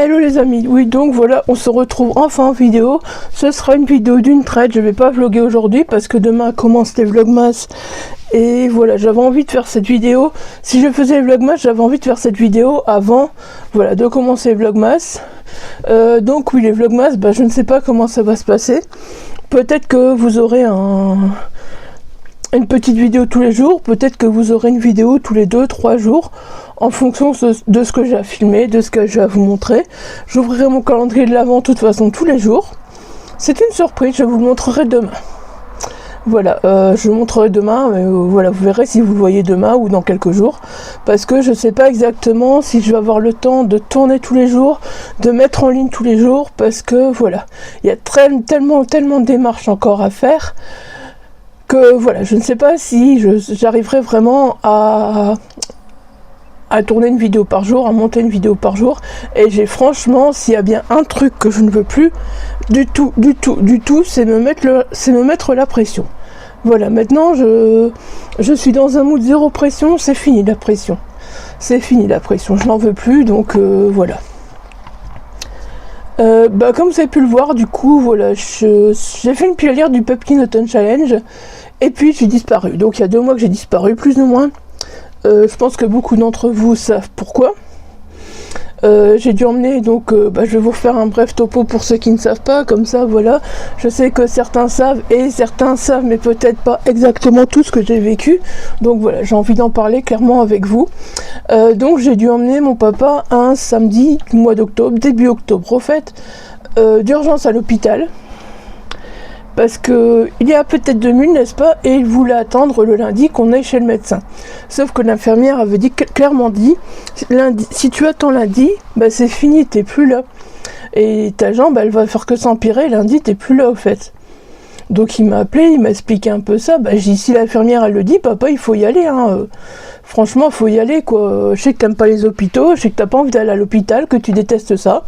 Hello les amis, oui donc voilà, on se retrouve enfin en vidéo. Ce sera une vidéo d'une traite, je vais pas vlogger aujourd'hui parce que demain commence les vlogmas. Et voilà, j'avais envie de faire cette vidéo. Si je faisais les vlogmas, j'avais envie de faire cette vidéo avant, voilà, de commencer les vlogmas. Donc oui, les vlogmas, je ne sais pas comment ça va se passer. Peut-être que vous aurez une petite vidéo tous les jours, peut-être que vous aurez une vidéo tous les 2-3 jours, en fonction de ce que j'ai à filmer, de ce que j'ai à vous montrer. J'ouvrirai mon calendrier de l'Avent de toute façon tous les jours. C'est une surprise, je vous le montrerai demain. Voilà, je le montrerai demain, mais voilà, vous verrez si vous le voyez demain ou dans quelques jours, parce que je ne sais pas exactement si je vais avoir le temps de tourner tous les jours, de mettre en ligne tous les jours, parce que voilà, il y a tellement de démarches encore à faire, que voilà, je ne sais pas si j'arriverai vraiment à tourner une vidéo par jour, à monter une vidéo par jour. Et j'ai franchement, s'il y a bien un truc que je ne veux plus du tout, c'est me mettre la pression. Voilà, maintenant je suis dans un mood zéro pression, c'est fini la pression. C'est fini la pression, je n'en veux plus, donc voilà. Comme vous avez pu le voir, du coup, voilà, j'ai fait une pionnière du Pumpkin Autumn Challenge, et puis j'ai disparu. Donc il y a 2 mois que j'ai disparu, plus ou moins. Je pense que beaucoup d'entre vous savent pourquoi. J'ai dû emmener, donc je vais vous refaire un bref topo pour ceux qui ne savent pas, comme ça voilà. Je sais que certains savent et certains savent, mais peut-être pas exactement tout ce que j'ai vécu. Donc voilà, j'ai envie d'en parler clairement avec vous. Donc j'ai dû emmener mon papa un samedi du mois d'octobre, début octobre au fait, d'urgence à l'hôpital. Parce que il y a peut-être 2000, n'est-ce pas, et il voulait attendre le lundi qu'on aille chez le médecin. Sauf que l'infirmière avait clairement dit, lundi, si tu attends lundi, c'est fini, t'es plus là. Et ta jambe, elle va faire que s'empirer, lundi, t'es plus là au fait. Donc il m'a appelé, il m'a expliqué un peu ça. J'ai dit, si l'infirmière elle le dit, papa, il faut y aller. Franchement, il faut y aller, quoi. Je sais que t'aimes pas les hôpitaux, je sais que t'as pas envie d'aller à l'hôpital, que tu détestes ça.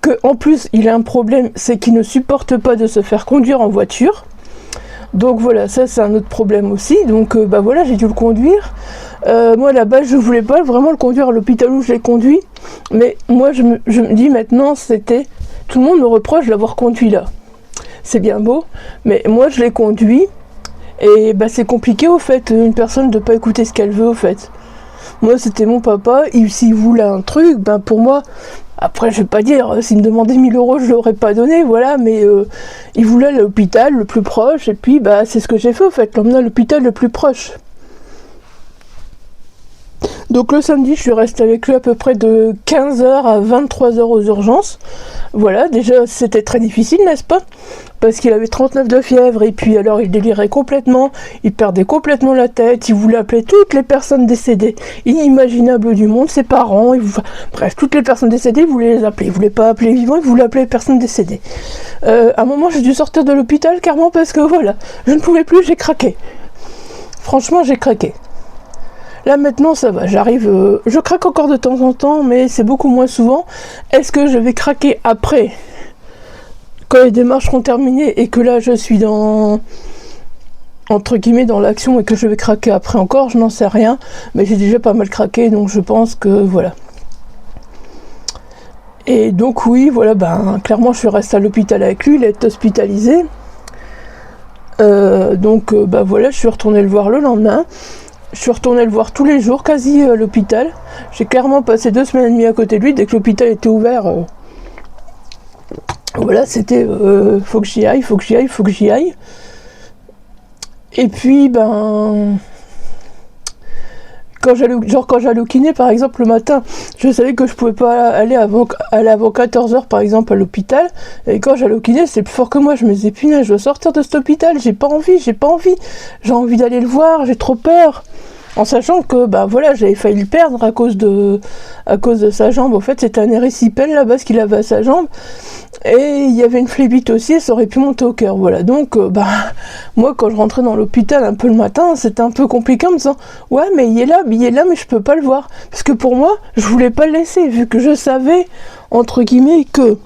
Que en plus, il a un problème, c'est qu'il ne supporte pas de se faire conduire en voiture. Donc voilà, ça c'est un autre problème aussi. Donc voilà, j'ai dû le conduire. Moi là-bas, je voulais pas vraiment le conduire à l'hôpital où je l'ai conduit. Mais moi, je me dis maintenant, tout le monde me reproche de l'avoir conduit là. C'est bien beau, mais moi je l'ai conduit et c'est compliqué au fait, une personne de pas écouter ce qu'elle veut au fait. Moi c'était mon papa, s'il voulait un truc, pour moi, après je vais pas dire, s'il me demandait 1000 euros je l'aurais pas donné, voilà, mais il voulait aller à l'hôpital le plus proche et puis c'est ce que j'ai fait au fait, l'emmener à l'hôpital le plus proche. Donc le samedi, je suis restée avec lui à peu près de 15h à 23h aux urgences. Voilà, déjà c'était très difficile, n'est-ce pas? Parce qu'il avait 39 de fièvre et puis alors il délirait complètement, il perdait complètement la tête, il voulait appeler toutes les personnes décédées inimaginables du monde, ses parents, bref, toutes les personnes décédées, il voulait les appeler. Il voulait pas appeler les vivants, il voulait appeler les personnes décédées. À un moment, j'ai dû sortir de l'hôpital carrément parce que voilà, je ne pouvais plus, j'ai craqué. Franchement, j'ai craqué. Là maintenant ça va, j'arrive, je craque encore de temps en temps, mais c'est beaucoup moins souvent. Est-ce que je vais craquer après, quand les démarches seront terminées et que là je suis entre guillemets dans l'action et que je vais craquer après encore, je n'en sais rien, mais j'ai déjà pas mal craqué, donc je pense que voilà. Et donc oui, voilà, clairement je suis restée à l'hôpital avec lui, il est hospitalisé. Donc voilà, je suis retournée le voir le lendemain. Je suis retournée le voir tous les jours, quasi à l'hôpital. J'ai clairement passé 2 semaines et demie à côté de lui. Dès que l'hôpital était ouvert, voilà, c'était faut que j'y aille, faut que j'y aille, faut que j'y aille. Et puis, quand j'allais au kiné, par exemple, le matin, je savais que je pouvais pas aller avant 14h, par exemple, à l'hôpital. Et quand j'allais au kiné, c'est plus fort que moi. Je me disais, punaise, je veux sortir de cet hôpital, j'ai pas envie. J'ai envie d'aller le voir, j'ai trop peur. En sachant que, voilà, j'avais failli le perdre à cause de sa jambe. En fait, c'était un érysipèle là-bas, ce qu'il avait à sa jambe. Et il y avait une phlébite aussi, et ça aurait pu monter au cœur, voilà. Donc, moi, quand je rentrais dans l'hôpital un peu le matin, c'était un peu compliqué en me disant, ouais, mais il est là, mais je peux pas le voir. Parce que pour moi, je voulais pas le laisser, vu que je savais, entre guillemets, que,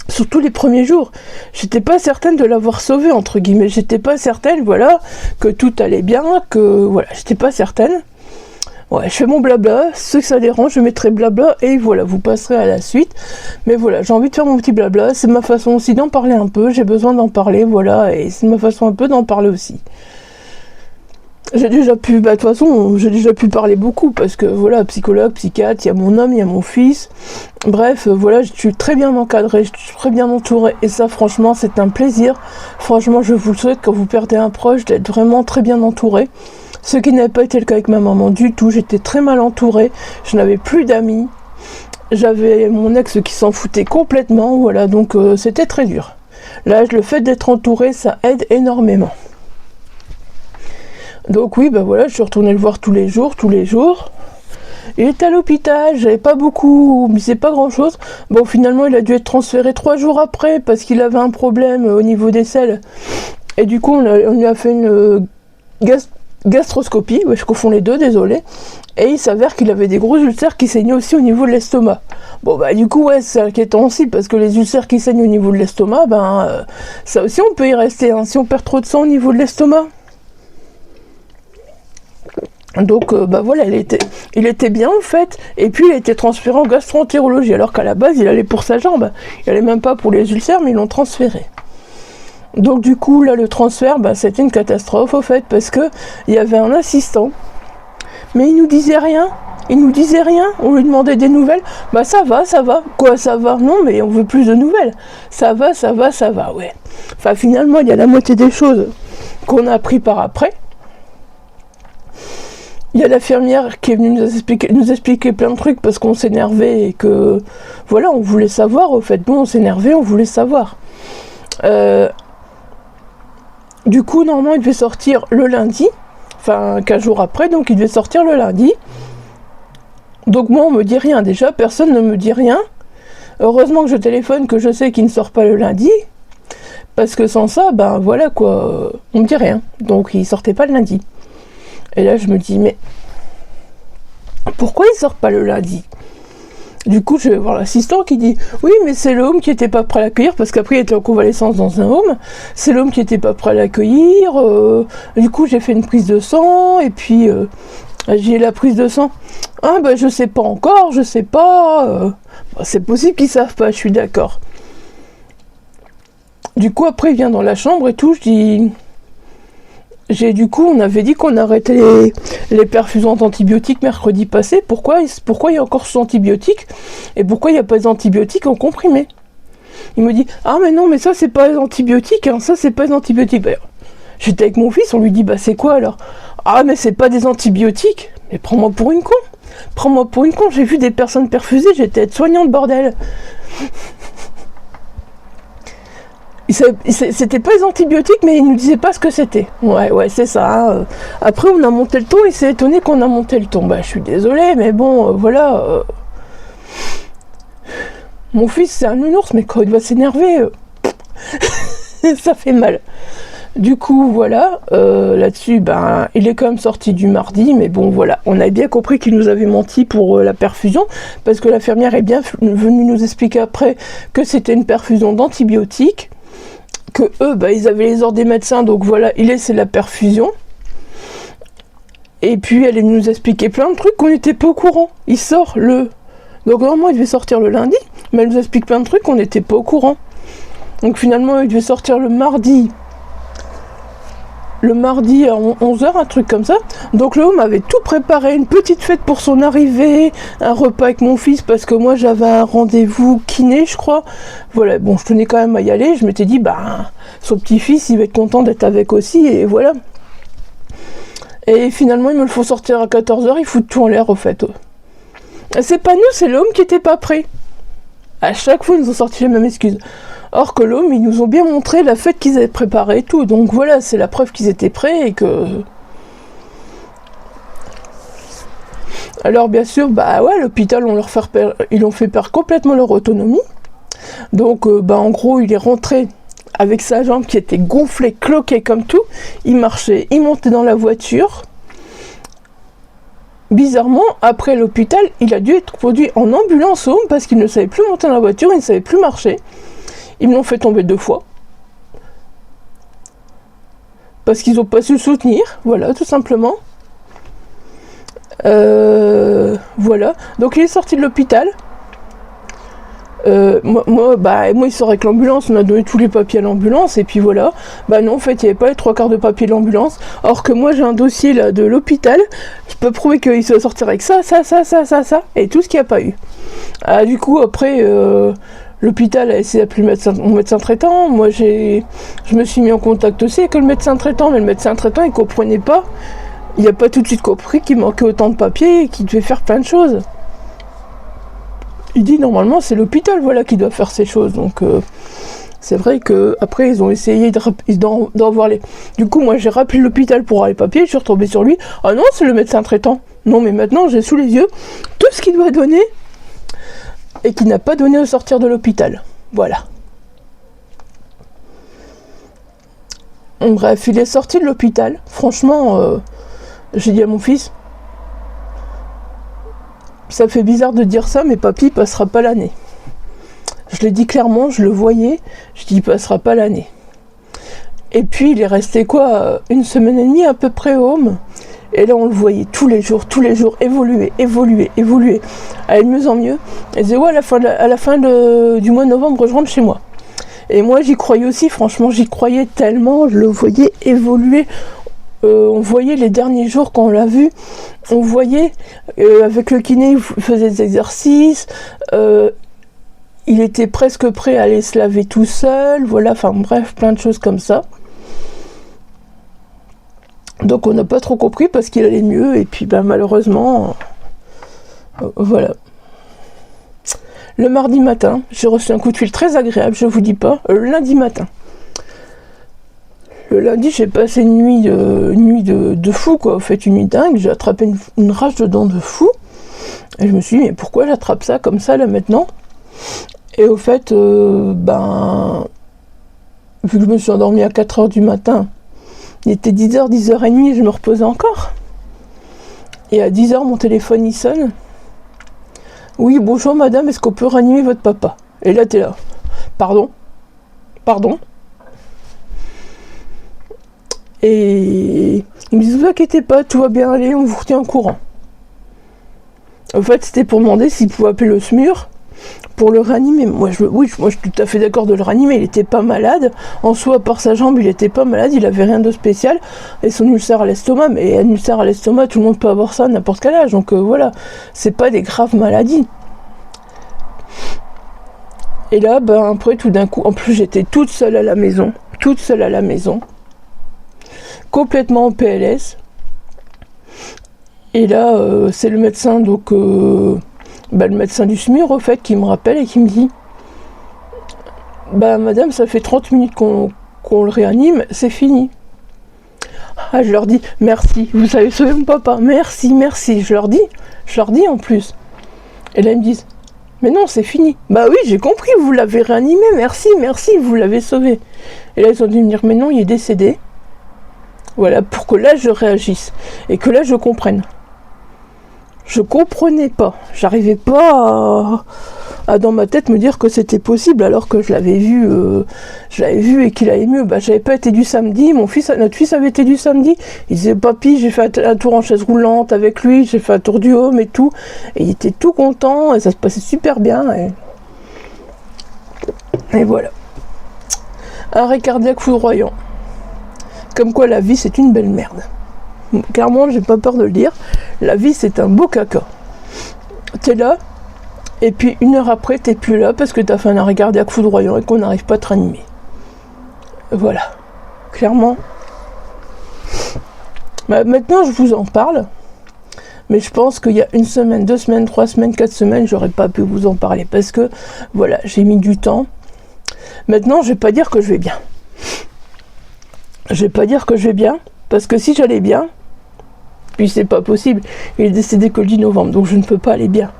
surtout les premiers jours, j'étais pas certaine de l'avoir sauvé, entre guillemets. J'étais pas certaine, voilà, que tout allait bien, que, voilà, j'étais pas certaine. Ouais, je fais mon blabla, ceux que ça dérange, je mettrai blabla et voilà, vous passerez à la suite. Mais voilà, j'ai envie de faire mon petit blabla, c'est ma façon aussi d'en parler un peu, j'ai besoin d'en parler, voilà, et c'est ma façon un peu d'en parler aussi. J'ai déjà pu, bah de toute façon, j'ai déjà pu parler beaucoup, parce que voilà, psychologue, psychiatre, il y a mon homme, il y a mon fils, bref, voilà, je suis très bien encadrée, je suis très bien entourée, et ça franchement, c'est un plaisir. Franchement, je vous le souhaite quand vous perdez un proche, d'être vraiment très bien entouré. Ce qui n'avait pas été le cas avec ma maman du tout, j'étais très mal entourée, je n'avais plus d'amis, j'avais mon ex qui s'en foutait complètement, voilà, donc c'était très dur. Là, le fait d'être entourée, ça aide énormément. Donc oui, bah voilà, je suis retournée le voir tous les jours. Il était à l'hôpital, j'avais pas beaucoup, mais c'est pas grand chose. Bon, finalement, il a dû être transféré 3 jours après, parce qu'il avait un problème au niveau des selles. Et du coup, on lui a fait une gastroscopie, ouais, je confonds les deux, désolé. Et il s'avère qu'il avait des gros ulcères qui saignaient aussi au niveau de l'estomac. Bon bah du coup ouais, c'est inquiétant aussi parce que les ulcères qui saignent au niveau de l'estomac, ça aussi on peut y rester, hein, si on perd trop de sang au niveau de l'estomac. Donc bah voilà, il était bien en fait, et puis il a été transféré en gastro-entérologie, alors qu'à la base il allait pour sa jambe, il allait même pas pour les ulcères, mais ils l'ont transféré. Donc du coup là le transfert, c'était une catastrophe au fait, parce que il y avait un assistant, mais il nous disait rien, on lui demandait des nouvelles, ça va, quoi ça va, non mais on veut plus de nouvelles, ça va, ouais. Enfin finalement il y a la moitié des choses qu'on a appris par après. Il y a l'infirmière qui est venue nous expliquer plein de trucs parce qu'on s'énervait et que, voilà, on voulait savoir, au fait. Nous, on s'énervait, on voulait savoir. Du coup, normalement, il devait sortir le lundi, enfin, 15 jours après, donc il devait sortir le lundi. Donc moi, on me dit rien, déjà, personne ne me dit rien. Heureusement que je téléphone, que je sais qu'il ne sort pas le lundi, parce que sans ça, voilà, quoi, on me dit rien. Donc, il sortait pas le lundi. Et là, je me dis, mais pourquoi il sort pas le lundi? Du coup, je vais voir l'assistant qui dit, oui, mais c'est le home qui était pas prêt à l'accueillir, parce qu'après, il était en convalescence dans un home. C'est l'homme qui était pas prêt à l'accueillir. Du coup, j'ai fait une prise de sang, et puis, j'ai la prise de sang. Ah, je sais pas encore, je sais pas. C'est possible qu'ils savent pas, je suis d'accord. Du coup, après, il vient dans la chambre et tout, je dis... Du coup, on avait dit qu'on arrêtait les perfusions d'antibiotiques mercredi passé. Pourquoi il y a encore sous antibiotiques? Et pourquoi il n'y a pas d'antibiotiques en comprimé? Il me dit, ah mais non, mais ça c'est pas les antibiotiques, hein, ça c'est pas les antibiotiques. J'étais avec mon fils, on lui dit, c'est quoi alors? Ah mais c'est pas des antibiotiques. Mais prends-moi pour une con. J'ai vu des personnes perfusées, j'étais aide-soignante, bordel. C'était pas les antibiotiques, mais il nous disait pas ce que c'était. Ouais, c'est ça. Hein. Après, on a monté le ton, il s'est étonné qu'on a monté le ton. Je suis désolée, mais bon, voilà. Mon fils, c'est un nounours, mais quand il va s'énerver, ça fait mal. Du coup, voilà, là-dessus, il est quand même sorti du mardi, mais bon, voilà. On a bien compris qu'il nous avait menti pour la perfusion, parce que l'infirmière est bien venue nous expliquer après que c'était une perfusion d'antibiotiques, que eux, ils avaient les ordres des médecins, donc voilà, il laissait la perfusion. Et puis, elle nous expliquer plein de trucs qu'on n'était pas au courant. Il sort donc normalement, il devait sortir le lundi, mais elle nous explique plein de trucs qu'on n'était pas au courant. Donc finalement, il devait sortir le mardi à 11h, un truc comme ça. Donc le homme avait tout préparé, une petite fête pour son arrivée, un repas avec mon fils, parce que moi j'avais un rendez-vous kiné, je crois. Voilà, bon, je tenais quand même à y aller, je m'étais dit, son petit-fils, il va être content d'être avec aussi, et voilà. Et finalement, ils me le font sortir à 14h, ils foutent tout en l'air, au fait. C'est pas nous, c'est l'homme qui était pas prêt. À chaque fois, ils nous ont sorti les mêmes excuses. Or que l'homme, ils nous ont bien montré la fête qu'ils avaient préparée et tout. Donc voilà, c'est la preuve qu'ils étaient prêts et que... Alors bien sûr, l'hôpital, ils ont fait perdre complètement leur autonomie. Donc en gros, il est rentré avec sa jambe qui était gonflée, cloquée comme tout. Il marchait, il montait dans la voiture. Bizarrement, après l'hôpital, il a dû être conduit en ambulance home parce qu'il ne savait plus monter dans la voiture, il ne savait plus marcher. Ils me l'ont fait tomber 2 fois. Parce qu'ils n'ont pas su le soutenir, voilà, tout simplement. Voilà. Donc il est sorti de l'hôpital. Moi, il saurait que l'ambulance, on a donné tous les papiers à l'ambulance, et puis voilà. Bah non, en fait, il n'y avait pas les 3/4 de papiers de l'ambulance. Or que moi, j'ai un dossier là de l'hôpital, je peux prouver qu'il se sortir avec ça, et tout ce qu'il n'y a pas eu. Ah, du coup, après, l'hôpital a essayé d'appeler mon médecin traitant. Moi, je me suis mis en contact aussi avec le médecin traitant, mais le médecin traitant, il comprenait pas. Il n'a pas tout de suite compris qu'il manquait autant de papiers et qu'il devait faire plein de choses. Il dit normalement c'est l'hôpital qui doit faire ces choses, donc c'est vrai que après ils ont essayé d'en voir les. Du coup moi j'ai rappelé l'hôpital pour avoir les papiers, je suis retombée sur lui. Ah non, c'est le médecin traitant. Non, mais maintenant j'ai sous les yeux tout ce qu'il doit donner et qu'il n'a pas donné au sortir de l'hôpital. Voilà. Bref, il est sorti de l'hôpital. Franchement, j'ai dit à mon fils, ça fait bizarre de dire ça, mais papy passera pas l'année. Je l'ai dit clairement, je le voyais, je dis il passera pas l'année. Et puis il est resté une semaine et demie à peu près au home. Et là on le voyait tous les jours, évoluer, aller de mieux en mieux. Et disait à la fin du mois de novembre, je rentre chez moi. Et moi j'y croyais aussi, franchement j'y croyais tellement, je le voyais évoluer. On voyait les derniers jours quand on l'a vu, on voyait avec le kiné, il faisait des exercices, il était presque prêt à aller se laver tout seul, voilà, enfin bref, plein de choses comme ça. Donc on n'a pas trop compris parce qu'il allait mieux, et puis malheureusement, voilà. Le mardi matin, j'ai reçu un coup de fil très agréable, je vous dis pas, le lundi matin. Le lundi, j'ai passé une nuit de fou, en fait, une nuit dingue. J'ai attrapé une rage de dents de fou. Et je me suis dit, mais pourquoi j'attrape ça comme ça, là, maintenant ? Et au fait, vu que je me suis endormie à 4h du matin, il était 10h, 10h30, et je me reposais encore. Et à 10h, mon téléphone, il sonne. Oui, bonjour madame, est-ce qu'on peut réanimer votre papa ? Et là, t'es là. Pardon ? Et il me dit, vous inquiétez pas, tout va bien aller, on vous retient au courant. En fait, c'était pour demander s'il pouvait appeler le SMUR pour le réanimer. Moi, je suis tout à fait d'accord de le réanimer. Il était pas malade. En soi, à part sa jambe, il était pas malade. Il avait rien de spécial. Et son ulcère à l'estomac. Mais un ulcère à l'estomac, tout le monde peut avoir ça à n'importe quel âge. Donc voilà, c'est pas des graves maladies. Et là, après, tout d'un coup, en plus, j'étais toute seule à la maison. Complètement en PLS. Et là, c'est le médecin, donc le médecin du SMUR, au fait, qui me rappelle et qui me dit, madame, ça fait 30 minutes qu'on le réanime, c'est fini. Ah, je leur dis, merci, vous avez sauvé mon papa, merci, je leur dis en plus. Et là, ils me disent, mais non, c'est fini. Bah oui, j'ai compris, vous l'avez réanimé, merci, vous l'avez sauvé. Et là, ils ont dû me dire, mais non, il est décédé. Voilà, pour que là, je réagisse, et que là, je comprenne. Je comprenais pas, j'arrivais pas à dans ma tête me dire que c'était possible alors que je l'avais vu et qu'il allait mieux. J'avais pas été du samedi, notre fils avait été du samedi, il disait papy, j'ai fait un tour en chaise roulante avec lui, j'ai fait un tour du home et tout, et il était tout content et ça se passait super bien et voilà. Arrêt cardiaque foudroyant. Comme quoi la vie c'est une belle merde. Clairement, j'ai pas peur de le dire, la vie c'est un beau caca. T'es là, et puis 1 heure après, t'es plus là parce que t'as fait un arrêt cardiaque foudroyant et qu'on n'arrive pas à te réanimer. Voilà, clairement. Maintenant, je vous en parle, mais je pense qu'il y a 1 semaine, 2 semaines, 3 semaines, 4 semaines, j'aurais pas pu vous en parler parce que, voilà, j'ai mis du temps. Maintenant, je vais pas dire que je vais bien. Parce que si j'allais bien, puis c'est pas possible, il est décédé que le 10 novembre, donc je ne peux pas aller bien.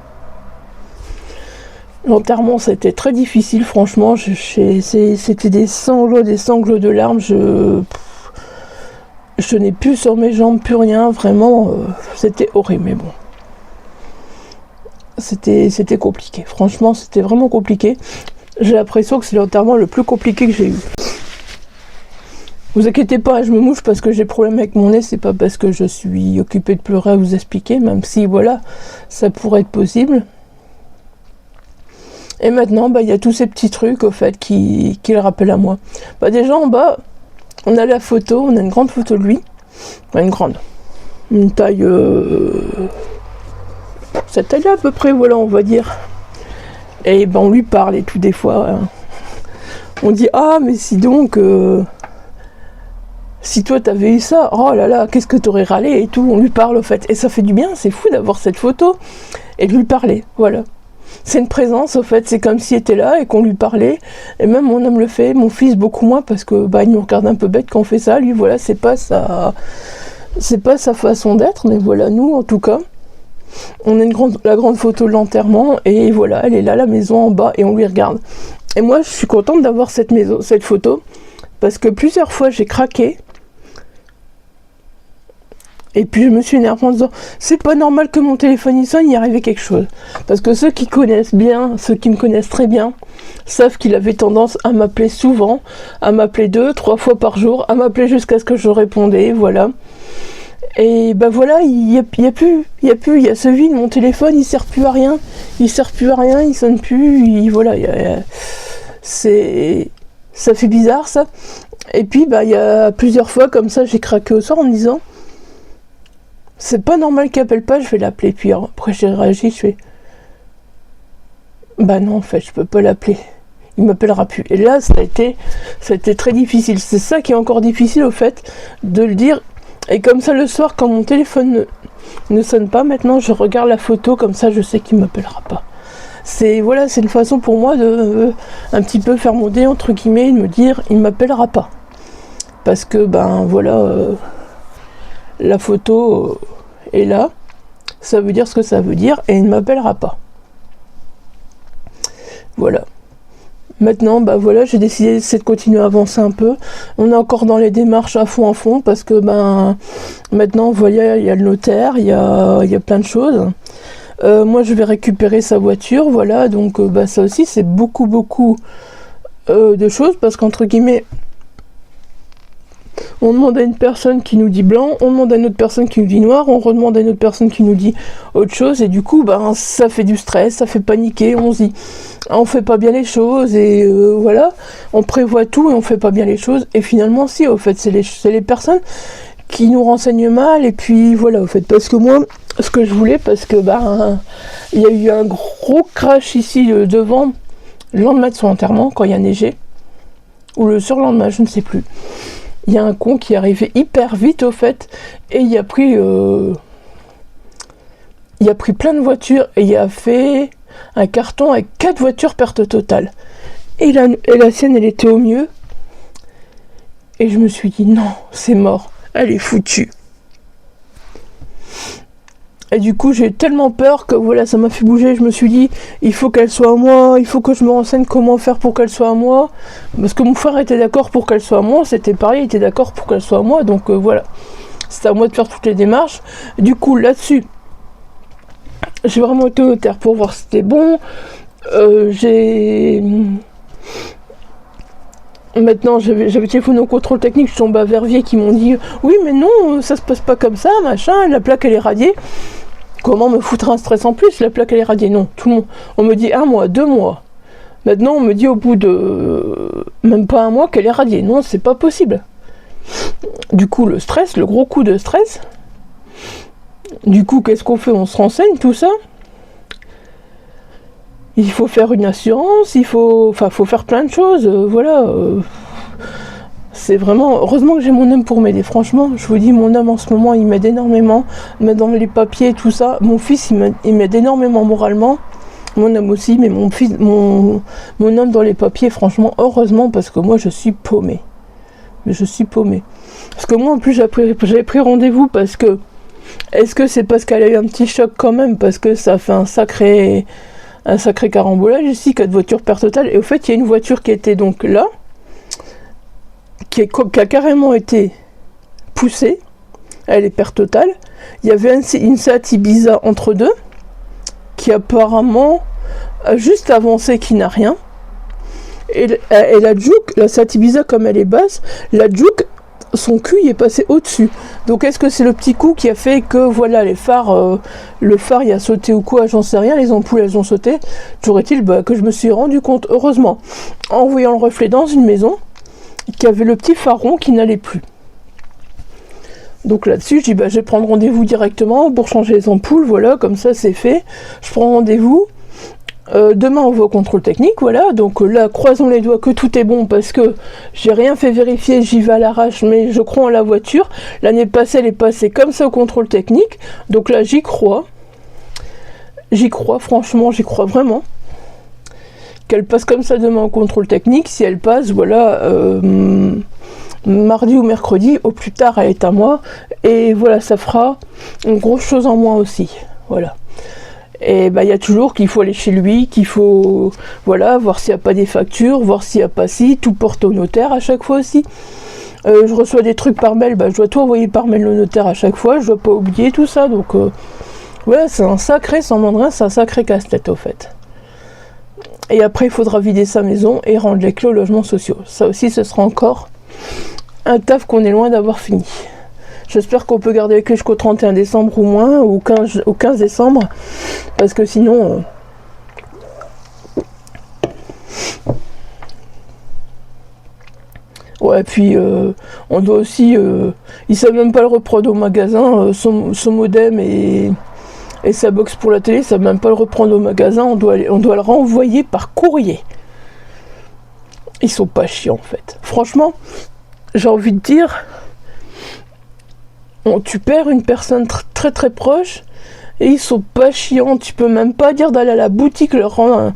L'enterrement, ça a été très difficile, franchement, c'était des sanglots de larmes, je n'ai plus sur mes jambes, plus rien, vraiment, c'était horrible, mais bon. C'était compliqué, franchement, c'était vraiment compliqué. J'ai l'impression que c'est l'enterrement le plus compliqué que j'ai eu. Vous inquiétez pas, je me mouche parce que j'ai problème avec mon nez, c'est pas parce que je suis occupée de pleurer à vous expliquer, même si voilà, ça pourrait être possible. Et maintenant, il y a tous ces petits trucs au fait qui le rappellent à moi. Déjà en bas, on a la photo, on a une grande photo de lui. Une grande. Une taille... cette taille-là à peu près, voilà, on va dire. Et on lui parle et tout des fois. On dit, ah mais si donc... si toi t'avais eu ça, oh là là, qu'est-ce que t'aurais râlé et tout, on lui parle au fait. Et ça fait du bien, c'est fou d'avoir cette photo et de lui parler, voilà. C'est une présence au fait, c'est comme s'il était là et qu'on lui parlait. Et même mon homme le fait, mon fils beaucoup moins parce que il nous regarde un peu bête quand on fait ça. Lui voilà, c'est pas sa façon d'être, mais voilà, nous en tout cas, on a la grande photo de l'enterrement et voilà, elle est là, la maison en bas et on lui regarde. Et moi je suis contente d'avoir cette photo parce que plusieurs fois j'ai craqué. Et puis je me suis énervée en disant, c'est pas normal que mon téléphone y sonne, il y arrivait quelque chose. Parce que ceux qui connaissent bien, ceux qui me connaissent très bien, savent qu'il avait tendance à m'appeler souvent, à m'appeler 2-3 fois par jour, à m'appeler jusqu'à ce que je répondais, voilà. Et voilà, il y a ce vide, mon téléphone, il sert plus à rien, il sonne plus, voilà, ça fait bizarre ça. Et puis il y a plusieurs fois comme ça, j'ai craqué au soir en me disant, c'est pas normal qu'il appelle pas, je vais l'appeler. Puis après j'ai réagi, je fais non en fait je peux pas l'appeler, il m'appellera plus. Et là ça a été très difficile, c'est ça qui est encore difficile au fait de le dire. Et comme ça le soir quand mon téléphone ne sonne pas, maintenant je regarde la photo, comme ça je sais qu'il m'appellera pas. C'est une façon pour moi de un petit peu faire mon dé entre guillemets, de me dire il m'appellera pas. Parce que la photo est là, ça veut dire ce que ça veut dire, et il ne m'appellera pas. Voilà. Maintenant, j'ai décidé de continuer à avancer un peu. On est encore dans les démarches à fond, parce que maintenant, voilà, il y a le notaire, il y a plein de choses. Moi, je vais récupérer sa voiture, voilà, donc ça aussi, c'est beaucoup de choses, parce qu'entre guillemets, on demande à une personne qui nous dit blanc, on demande à une autre personne qui nous dit noir, on redemande à une autre personne qui nous dit autre chose, et du coup, ça fait du stress, ça fait paniquer, on se dit, on fait pas bien les choses, et voilà, on prévoit tout et on fait pas bien les choses, et finalement, si, au fait, c'est les personnes qui nous renseignent mal, et puis voilà, au fait, parce que moi, ce que je voulais, parce que, il y a eu un gros crash ici devant, le lendemain de son enterrement, quand il y a neigé, ou le surlendemain, je ne sais plus. Il y a un con qui est arrivé hyper vite au fait, et il a pris plein de voitures, et il a fait un carton avec 4 voitures perte totale. Et la sienne, elle était au mieux. Et je me suis dit, non, c'est mort, elle est foutue. Et du coup, j'ai tellement peur que voilà, ça m'a fait bouger. Je me suis dit, il faut qu'elle soit à moi, il faut que je me renseigne comment faire pour qu'elle soit à moi. Parce que mon frère était d'accord pour qu'elle soit à moi, c'était pareil, il était d'accord pour qu'elle soit à moi. Donc voilà, c'était à moi de faire toutes les démarches. Du coup, là-dessus, j'ai vraiment été au notaire pour voir si c'était bon. Maintenant, j'avais téléphoné au contrôle technique, je suis tombée à Verviers qui m'ont dit oui mais non, ça se passe pas comme ça, machin, la plaque elle est radiée. Comment me foutre un stress en plus, la plaque elle est radiée? Non, tout le monde. On me dit 1 mois, 2 mois. Maintenant on me dit au bout de même pas 1 mois qu'elle est radiée. Non, c'est pas possible. Du coup le stress, le gros coup de stress. Du coup qu'est-ce qu'on fait? On se renseigne, tout ça. Il faut faire une assurance, faut faire plein de choses, voilà. C'est vraiment... Heureusement que j'ai mon homme pour m'aider, franchement, je vous dis, mon homme en ce moment, il m'aide énormément, dans les papiers, tout ça. Mon fils, il m'aide énormément moralement, mon homme aussi, mais mon homme dans les papiers, franchement, heureusement, parce que moi, je suis paumée. Parce que moi, en plus, j'avais pris rendez-vous, parce que... Est-ce que c'est parce qu'elle a eu un petit choc quand même, parce que ça fait un sacré carambolage ici, 4 voitures perte totale. Et au fait, il y a une voiture qui était donc là, qui a carrément été poussée, elle est perte totale. Il y avait une Seat Ibiza entre deux, qui apparemment a juste avancé, qui n'a rien. Et la Juke, la Seat Ibiza, comme elle est basse, la Juke son cul y est passé au-dessus. Donc est-ce que c'est le petit coup qui a fait que voilà les phares, le phare y a sauté ou quoi, j'en sais rien, les ampoules elles ont sauté. Toujours est-il que je me suis rendu compte, heureusement, en voyant le reflet dans une maison, qu'il y avait le petit phare rond qui n'allait plus. Donc là-dessus, je dis je vais prendre rendez-vous directement pour changer les ampoules, voilà, comme ça c'est fait. Je prends rendez-vous. Demain on va au contrôle technique, voilà, donc là croisons les doigts que tout est bon parce que j'ai rien fait vérifier, j'y vais à l'arrache, mais je crois en la voiture. L'année passée elle est passée comme ça au contrôle technique, donc là j'y crois, franchement j'y crois vraiment, qu'elle passe comme ça demain au contrôle technique. Si elle passe, voilà, mardi ou mercredi, au plus tard elle est à moi, et voilà, ça fera une grosse chose en moins aussi, voilà. Et il y a toujours qu'il faut aller chez lui, qu'il faut voilà, voir s'il n'y a pas des factures, voir s'il n'y a pas si, tout porte au notaire à chaque fois aussi. Je reçois des trucs par mail, je dois tout envoyer par mail au notaire à chaque fois, je dois pas oublier tout ça, donc ouais, c'est un sacré, sans mandrin, c'est un sacré casse-tête au fait. Et après il faudra vider sa maison et rendre les clés aux logements sociaux. Ça aussi ce sera encore un taf qu'on est loin d'avoir fini. J'espère qu'on peut garder les clés jusqu'au 31 décembre ou moins, ou au 15 décembre, parce que sinon... Ouais, puis on doit aussi... ils savent même pas le reprendre au magasin, son modem et sa box pour la télé, ils savent même pas le reprendre au magasin, on doit le renvoyer par courrier. Ils sont pas chiants en fait. Franchement, j'ai envie de dire... tu perds une personne très très proche et ils sont pas chiants, tu peux même pas dire d'aller à la boutique leur rendre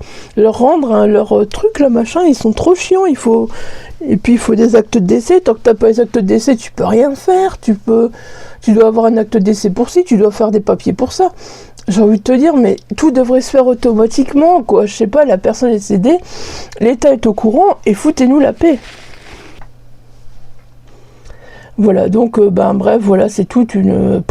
leur truc là machin, ils sont trop chiants. Et puis il faut des actes de décès, tant que t'as pas les actes de décès tu peux rien faire, tu dois avoir un acte de décès pour ci, tu dois faire des papiers pour ça. J'ai envie de te dire, mais tout devrait se faire automatiquement quoi, je sais pas, la personne est décédée, l'État est au courant et foutez-nous la paix. Voilà, donc bref, voilà, c'est toute une...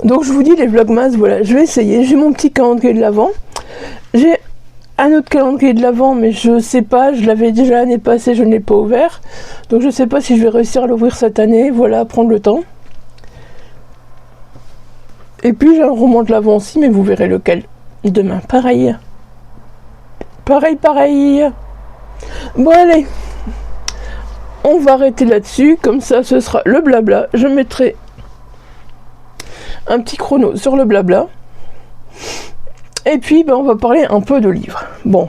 Donc je vous dis, les vlogmas, voilà, je vais essayer. J'ai mon petit calendrier de l'Avent. J'ai un autre calendrier de l'Avent, mais je sais pas, je l'avais déjà l'année passée, je ne l'ai pas ouvert. Donc je sais pas si je vais réussir à l'ouvrir cette année, voilà, prendre le temps. Et puis j'ai un roman de l'Avent aussi, mais vous verrez lequel. Demain, pareil. Pareil. Bon allez. On va arrêter là-dessus, comme ça ce sera le blabla. Je mettrai un petit chrono sur le blabla. Et puis on va parler un peu de livres. Bon,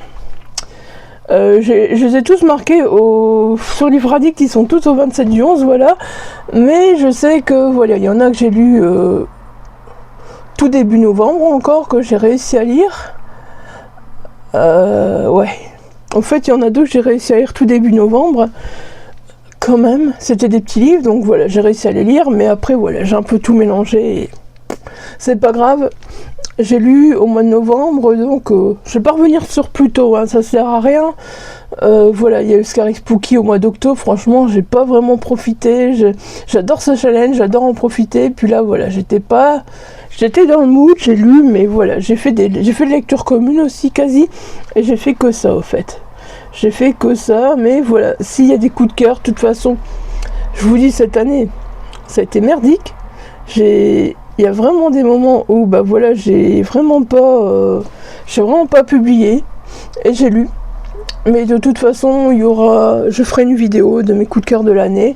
je les ai tous marqués sur Livre Addict, ils sont tous au 27 du 11, voilà. Mais je sais que voilà, il y en a que j'ai lu tout début novembre encore, que j'ai réussi à lire. Ouais. En fait, il y en a deux que j'ai réussi à lire tout début novembre. Quand même, c'était des petits livres, donc voilà, j'ai réussi à les lire, mais après voilà, j'ai un peu tout mélangé, et c'est pas grave. J'ai lu au mois de novembre, donc je vais pas revenir sur plus tôt, hein, ça sert à rien. Voilà, il y a eu Scary Spooky au mois d'octobre, franchement, j'ai pas vraiment profité, j'adore ce challenge, j'adore en profiter, puis là voilà, j'étais dans le mood, j'ai lu, mais voilà, j'ai fait des lectures communes aussi quasi, et j'ai fait que ça au fait. J'ai fait que ça, mais voilà, s'il y a des coups de cœur, de toute façon, je vous dis, cette année, ça a été merdique. Il y a vraiment des moments où, voilà, j'ai vraiment pas publié, et j'ai lu. Mais de toute façon, je ferai une vidéo de mes coups de cœur de l'année,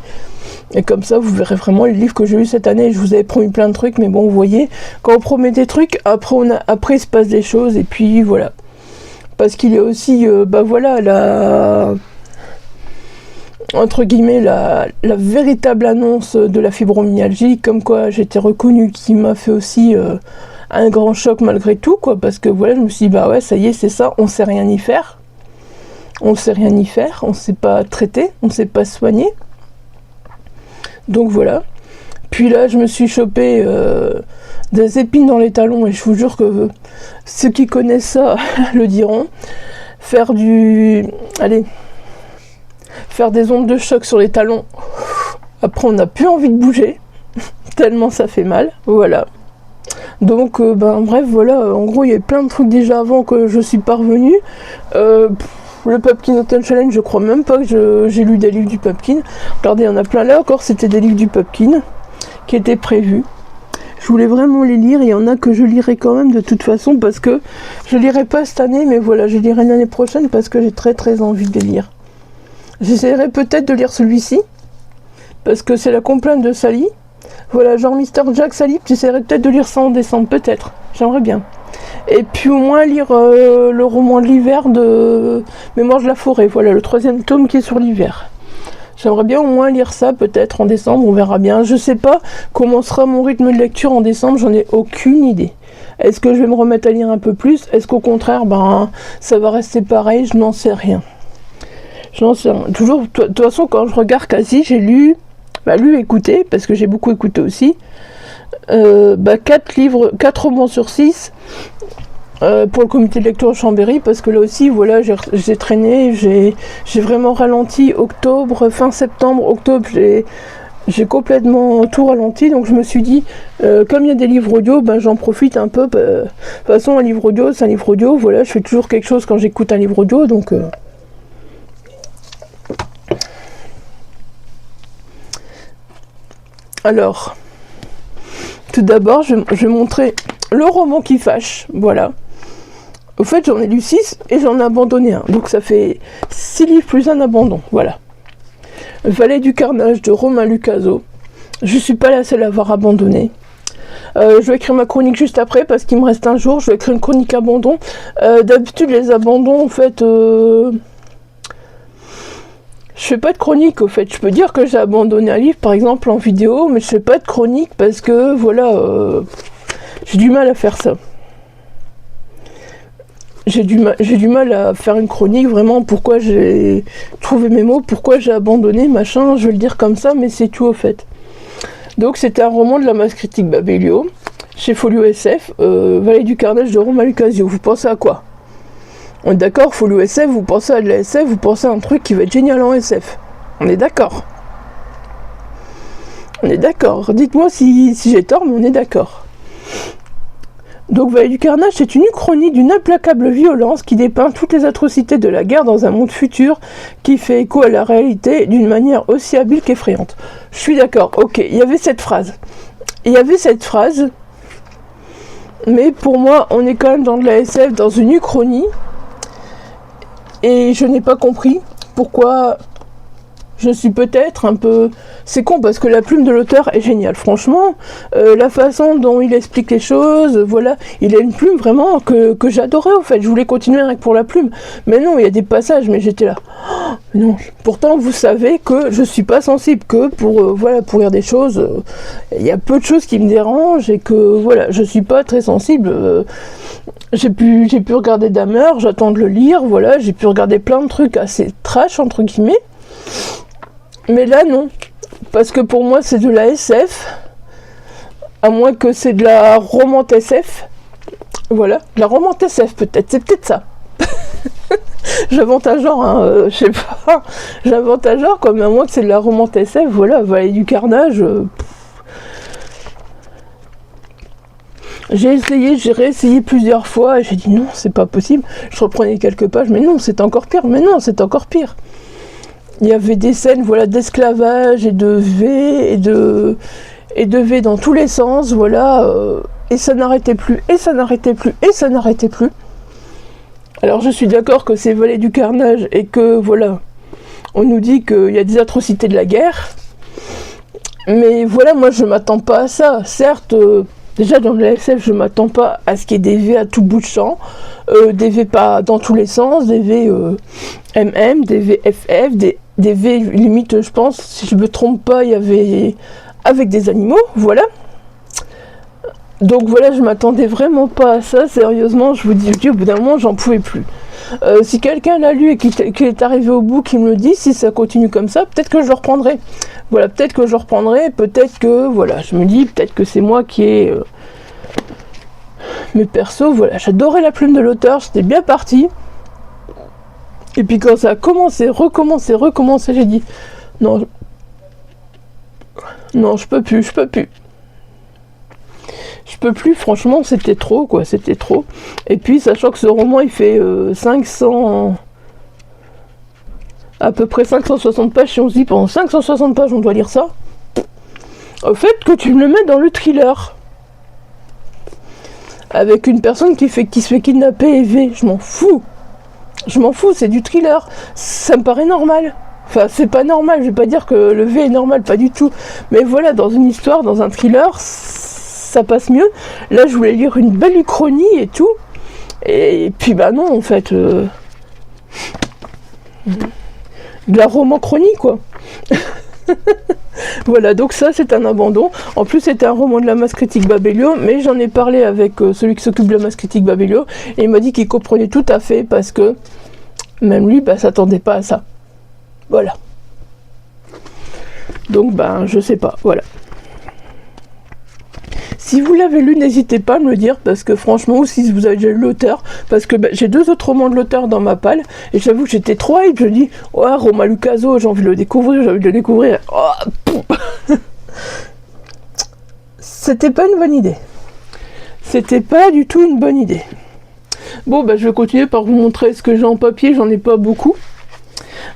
et comme ça, vous verrez vraiment les livres que j'ai eu cette année. Je vous avais promis plein de trucs, mais bon, vous voyez, quand on promet des trucs, après il se passe des choses, et puis voilà. Parce qu'il y a aussi, voilà, entre guillemets, la véritable annonce de la fibromyalgie, comme quoi j'étais reconnue, qui m'a fait aussi un grand choc malgré tout, quoi, parce que voilà, je me suis dit, ouais, ça y est, c'est ça, on sait rien y faire. On sait pas traiter, on sait pas soigner. Donc voilà. Puis là, je me suis chopé des épines dans les talons, et je vous jure que ceux qui connaissent ça le diront. Faire des ondes de choc sur les talons, après on n'a plus envie de bouger, tellement ça fait mal, voilà. Donc bref, voilà, en gros il y a plein de trucs déjà avant que je suis pas revenue. Le Pumpkin Autumn Challenge, je crois même pas que j'ai lu des livres du Pumpkin. Regardez, il y en a plein là encore, c'était des livres du Pumpkin qui étaient prévus. Je voulais vraiment les lire, il y en a que je lirai quand même de toute façon parce que je lirai pas cette année, mais voilà, je lirai l'année prochaine parce que j'ai très très envie de les lire. J'essaierai peut-être de lire celui-ci parce que c'est la complainte de Sally. Voilà, genre Mr. Jack Sally, j'essaierai peut-être de lire ça en décembre, peut-être, j'aimerais bien. Et puis au moins lire le roman de l'hiver de Mémoire de la forêt, voilà, le 3e tome qui est sur l'hiver. J'aimerais bien au moins lire ça peut-être en décembre, on verra bien. Je sais pas comment sera mon rythme de lecture en décembre, j'en ai aucune idée. Est-ce que je vais me remettre à lire un peu plus? Est-ce qu'au contraire, ça va rester pareil? Je n'en sais rien. Je n'en sais rien. Toujours, de toute façon, quand je regarde quasi, j'ai lu, écouté, parce que j'ai beaucoup écouté aussi, 4 romans sur 6 pour le comité de lecture de Chambéry, parce que là aussi, voilà, j'ai traîné, j'ai vraiment ralenti fin septembre, octobre, j'ai complètement tout ralenti, donc je me suis dit, comme il y a des livres audio, j'en profite un peu. De toute façon, un livre audio, c'est un livre audio, voilà, je fais toujours quelque chose quand j'écoute un livre audio, donc... Alors, tout d'abord, je vais montrer le roman qui fâche, voilà. Au fait, j'en ai lu 6 et j'en ai abandonné un. Donc ça fait 6 livres plus un abandon, voilà. Vallée du carnage de Romain Lucazzo. Je suis pas la seule à avoir abandonné. Je vais écrire ma chronique juste après parce qu'il me reste un jour. Je vais écrire une chronique abandon. D'habitude, les abandons, en fait... Je fais pas de chronique, au fait. Je peux dire que j'ai abandonné un livre, par exemple, en vidéo, mais je fais pas de chronique parce que, voilà, j'ai du mal à faire ça. J'ai du mal à faire une chronique, vraiment, pourquoi j'ai trouvé mes mots, pourquoi j'ai abandonné, machin, je vais le dire comme ça, mais c'est tout, au fait. Donc, c'était un roman de la masse critique Babelio, chez Folio SF, Vallée du carnage de Romain Lucazzo. Vous pensez à quoi? On est d'accord, Folio SF, vous pensez à de la SF, vous pensez à un truc qui va être génial en SF. On est d'accord. On est d'accord. Dites-moi si j'ai tort, mais on est d'accord. Donc Vallée du carnage, c'est une uchronie d'une implacable violence qui dépeint toutes les atrocités de la guerre dans un monde futur qui fait écho à la réalité d'une manière aussi habile qu'effrayante. Je suis d'accord, ok, il y avait cette phrase. Mais pour moi, on est quand même dans de la SF, dans une uchronie. Et je n'ai pas compris pourquoi je suis peut-être un peu... C'est con parce que la plume de l'auteur est géniale, franchement. La façon dont il explique les choses, voilà. Il a une plume vraiment que j'adorais, au fait. Je voulais continuer rien que pour la plume. Mais non, il y a des passages, mais j'étais là. Oh, non. Pourtant, vous savez que je suis pas sensible, que pour lire des choses, il y a peu de choses qui me dérangent et que, voilà, je suis pas très sensible. J'ai pu regarder Dahmer, j'attends de le lire, voilà. J'ai pu regarder plein de trucs assez trash, entre guillemets. Mais là, non. Parce que pour moi, c'est de la SF. À moins que c'est de la romance SF. Voilà. De la romance SF, peut-être. C'est peut-être ça. J'invente un genre, hein. Je sais pas. J'invente un genre, comme à moins que c'est de la romance SF. Voilà. Vallée du carnage. J'ai réessayé plusieurs fois. Et j'ai dit non, c'est pas possible. Je reprenais quelques pages. Mais non, c'est encore pire. Mais non, c'est encore pire. Il y avait des scènes, voilà, d'esclavage et de V et de V dans tous les sens, voilà, et ça n'arrêtait plus, et ça n'arrêtait plus, et ça n'arrêtait plus. Alors je suis d'accord que c'est Vallée du carnage et que, voilà, on nous dit qu'il y a des atrocités de la guerre, mais voilà, moi je m'attends pas à ça. Certes, déjà dans le SF, je m'attends pas à ce qu'il y ait des V à tout bout de champ, des V pas dans tous les sens, des V MM, des V FF, des V limite, je pense, si je me trompe pas, il y avait avec des animaux, voilà. Donc voilà, je m'attendais vraiment pas à ça, sérieusement, je vous dis, au bout d'un moment, j'en pouvais plus. Si quelqu'un l'a lu et qui est arrivé au bout, qui me le dit, si ça continue comme ça, peut-être que je le reprendrai. Voilà, peut-être que je le reprendrai, peut-être que, voilà, je me dis, peut-être que c'est moi qui ai... Mais perso, voilà, j'adorais la plume de l'auteur, j'étais bien parti. Et puis quand ça a recommencé, j'ai dit, non, je peux plus. Je peux plus, franchement, c'était trop, quoi, c'était trop. Et puis, sachant que ce roman, il fait 500... à peu près 560 pages, si on se dit pendant 560 pages on doit lire ça, au fait que tu me le mets dans le thriller, avec une personne qui se fait kidnapper et V, je m'en fous, c'est du thriller, ça me paraît normal. Enfin, c'est pas normal, je vais pas dire que le V est normal, pas du tout. Mais voilà, dans une histoire, dans un thriller, ça passe mieux. Là, je voulais lire une belle uchronie et tout. Et puis, bah non, en fait. De la roman-chronie, quoi. Voilà, donc ça, c'est un abandon. En plus, c'était un roman de la masse critique Babelio, mais j'en ai parlé avec celui qui s'occupe de la masse critique Babelio, et il m'a dit qu'il comprenait tout à fait, parce que même lui, bah, s'attendait pas à ça. Voilà. Donc, ben, je sais pas, voilà. Si vous l'avez lu, n'hésitez pas à me le dire, parce que franchement, ou si vous avez déjà lu l'auteur, parce que ben, j'ai 2 autres romans de l'auteur dans ma palle, et j'avoue que j'étais trop hype, je dis, oh, Roma Lucaso, j'ai envie de le découvrir, oh, c'était pas une bonne idée. C'était pas du tout une bonne idée. Bon, ben, je vais continuer par vous montrer ce que j'ai en papier, j'en ai pas beaucoup.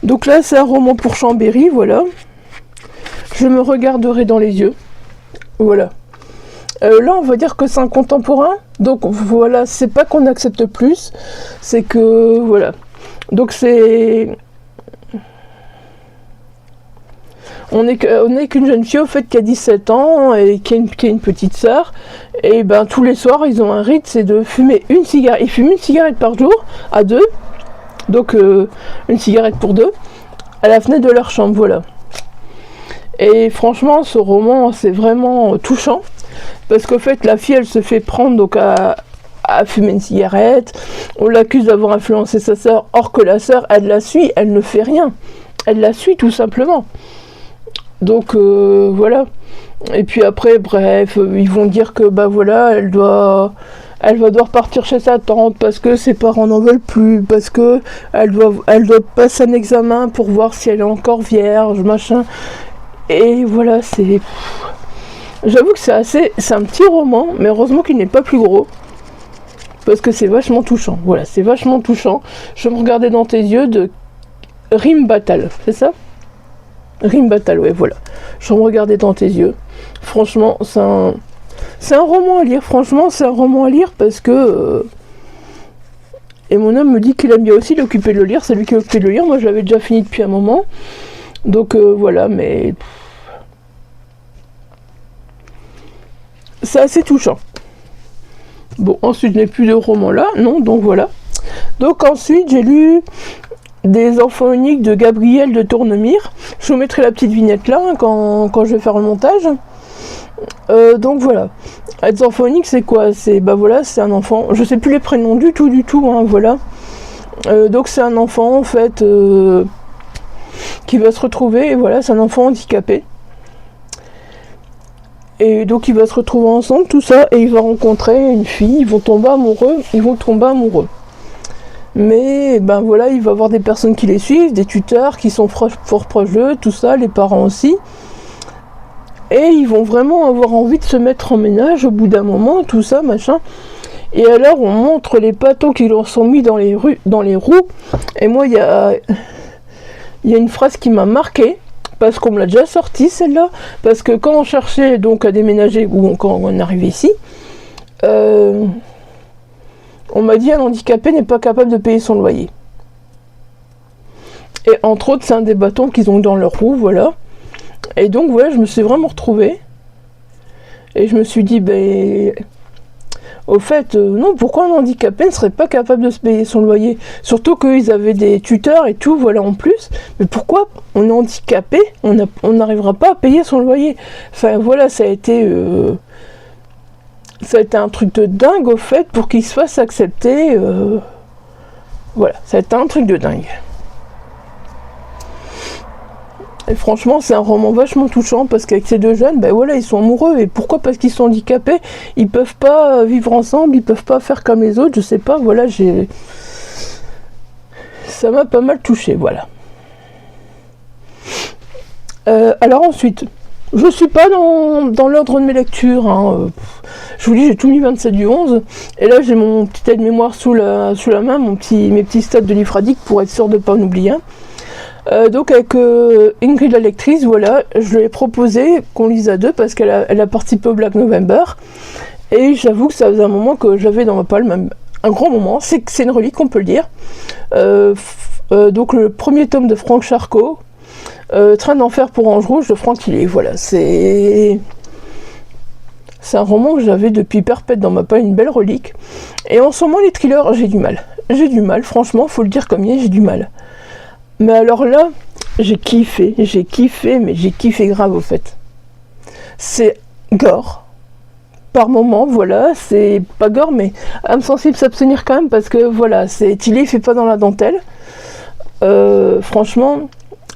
Donc là, c'est un roman pour Chambéry, voilà. Je me regarderai dans les yeux. Voilà. Là, on va dire que c'est un contemporain. Donc voilà, c'est pas qu'on accepte plus, c'est que, voilà. Donc c'est... On est qu'une jeune fille, au fait, qui a 17 ans et qui a une petite sœur. Et ben, tous les soirs, ils ont un rite, c'est de fumer une cigarette. Ils fument une cigarette par jour, à 2. Donc une cigarette pour 2 à la fenêtre de leur chambre, voilà. Et franchement, ce roman, c'est vraiment touchant, parce qu'en fait, la fille, elle se fait prendre donc à fumer une cigarette, on l'accuse d'avoir influencé sa sœur, or que la sœur, elle la suit, elle ne fait rien, elle la suit tout simplement. Donc voilà. Et puis après, bref, ils vont dire que bah voilà, elle va devoir partir chez sa tante parce que ses parents n'en veulent plus, parce que elle doit passer un examen pour voir si elle est encore vierge, machin. Et voilà, c'est... J'avoue que c'est un petit roman, mais heureusement qu'il n'est pas plus gros. Parce que c'est vachement touchant. Voilà, c'est vachement touchant. Je me regardais dans tes yeux de Rime Battle, c'est ça ? Rime Battle, ouais, voilà. Je me regardais dans tes yeux. Franchement, c'est un roman à lire. Franchement, c'est un roman à lire parce que... Et mon homme me dit qu'il aime bien aussi l'occuper de le lire. C'est lui qui est occupé de le lire. Moi, je l'avais déjà fini depuis un moment. Donc, voilà, mais... C'est assez touchant. Bon, ensuite, je n'ai plus de roman là. Non, donc voilà. Donc, ensuite, j'ai lu... Des enfants uniques de Gabriel de Tournemire. Je vous mettrai la petite vignette là, hein, quand je vais faire le montage. Donc voilà. Des enfants uniques, c'est quoi ? C'est voilà, c'est un enfant. Je sais plus les prénoms du tout, hein, voilà. Donc c'est un enfant en fait qui va se retrouver. Et voilà, c'est un enfant handicapé. Et donc il va se retrouver ensemble, tout ça, et il va rencontrer une fille. Ils vont tomber amoureux. Mais ben voilà, il va y avoir des personnes qui les suivent, des tuteurs qui sont fort proches d'eux, tout ça, les parents aussi. Et ils vont vraiment avoir envie de se mettre en ménage au bout d'un moment, tout ça, machin. Et alors on montre les pâteaux qui leur sont mis dans les roues. Et moi, il y a une phrase qui m'a marquée, parce qu'on me l'a déjà sortie celle-là, parce que quand on cherchait donc à déménager, ou quand on arrivait ici, on m'a dit un handicapé n'est pas capable de payer son loyer. Et entre autres, c'est un des bâtons qu'ils ont dans leur roue, voilà. Et donc voilà, je me suis vraiment retrouvée. Et je me suis dit, au fait, non, pourquoi un handicapé ne serait pas capable de se payer son loyer ? Surtout qu'ils avaient des tuteurs et tout, voilà, en plus. Mais pourquoi on est handicapé, on n'arrivera pas à payer son loyer ? Enfin voilà, ça a été un truc de dingue au fait pour qu'il se fasse accepter. Voilà, ça a été un truc de dingue. Et franchement, c'est un roman vachement touchant parce qu'avec ces deux jeunes, voilà, ils sont amoureux. Et pourquoi ? Parce qu'ils sont handicapés, ils peuvent pas vivre ensemble, ils peuvent pas faire comme les autres, je sais pas, voilà, ça m'a pas mal touché, voilà. Alors ensuite, je suis pas dans l'ordre de mes lectures, hein. Je vous dis, j'ai tout mis 27 du 11, et là j'ai mon petit aide-mémoire sous la main, mes petits stats de livre addict pour être sûr de pas en oublier un. Donc avec Ingrid la lectrice, voilà, je lui ai proposé qu'on lise à deux parce elle a participé au Black November. Et j'avoue que ça faisait un moment que j'avais dans ma palme, même un grand moment, c'est une relique, on peut le dire. Donc le premier tome de Franck Charcot, Train d'enfer pour Ange Rouge de Franck Hillet, voilà, c'est un roman que j'avais depuis perpète dans ma palme, une belle relique. Et en ce moment, les thrillers, j'ai du mal, franchement, faut le dire comme il est, j'ai du mal. Mais alors là, j'ai kiffé, mais j'ai kiffé grave au fait. C'est gore. Par moment, voilà, c'est pas gore, mais âme sensible s'abstenir quand même, parce que voilà, Tilly fait pas dans la dentelle. Franchement,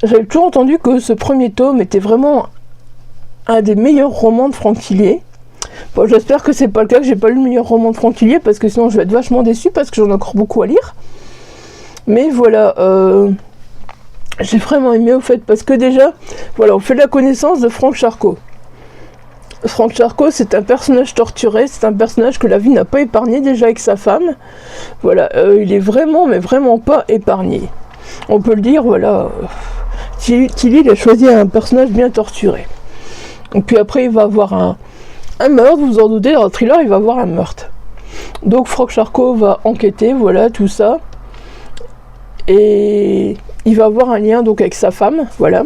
j'avais toujours entendu que ce premier tome était vraiment un des meilleurs romans de Franck Tillier. Bon, j'espère que c'est pas le cas, que j'ai pas lu le meilleur roman de Franck Tillier, parce que sinon je vais être vachement déçue, parce que j'en ai encore beaucoup à lire. Mais voilà, j'ai vraiment aimé au fait, parce que déjà, voilà, on fait la connaissance de Franck Charcot. Franck Charcot, c'est un personnage torturé, c'est un personnage que la vie n'a pas épargné déjà avec sa femme. Voilà, il est vraiment, mais vraiment pas épargné. On peut le dire, voilà, Tilly, il a choisi un personnage bien torturé. Et puis après, il va avoir un meurtre, vous vous en doutez, dans le thriller, il va avoir un meurtre. Donc Franck Charcot va enquêter, voilà, tout ça. Et il va avoir un lien donc avec sa femme, voilà.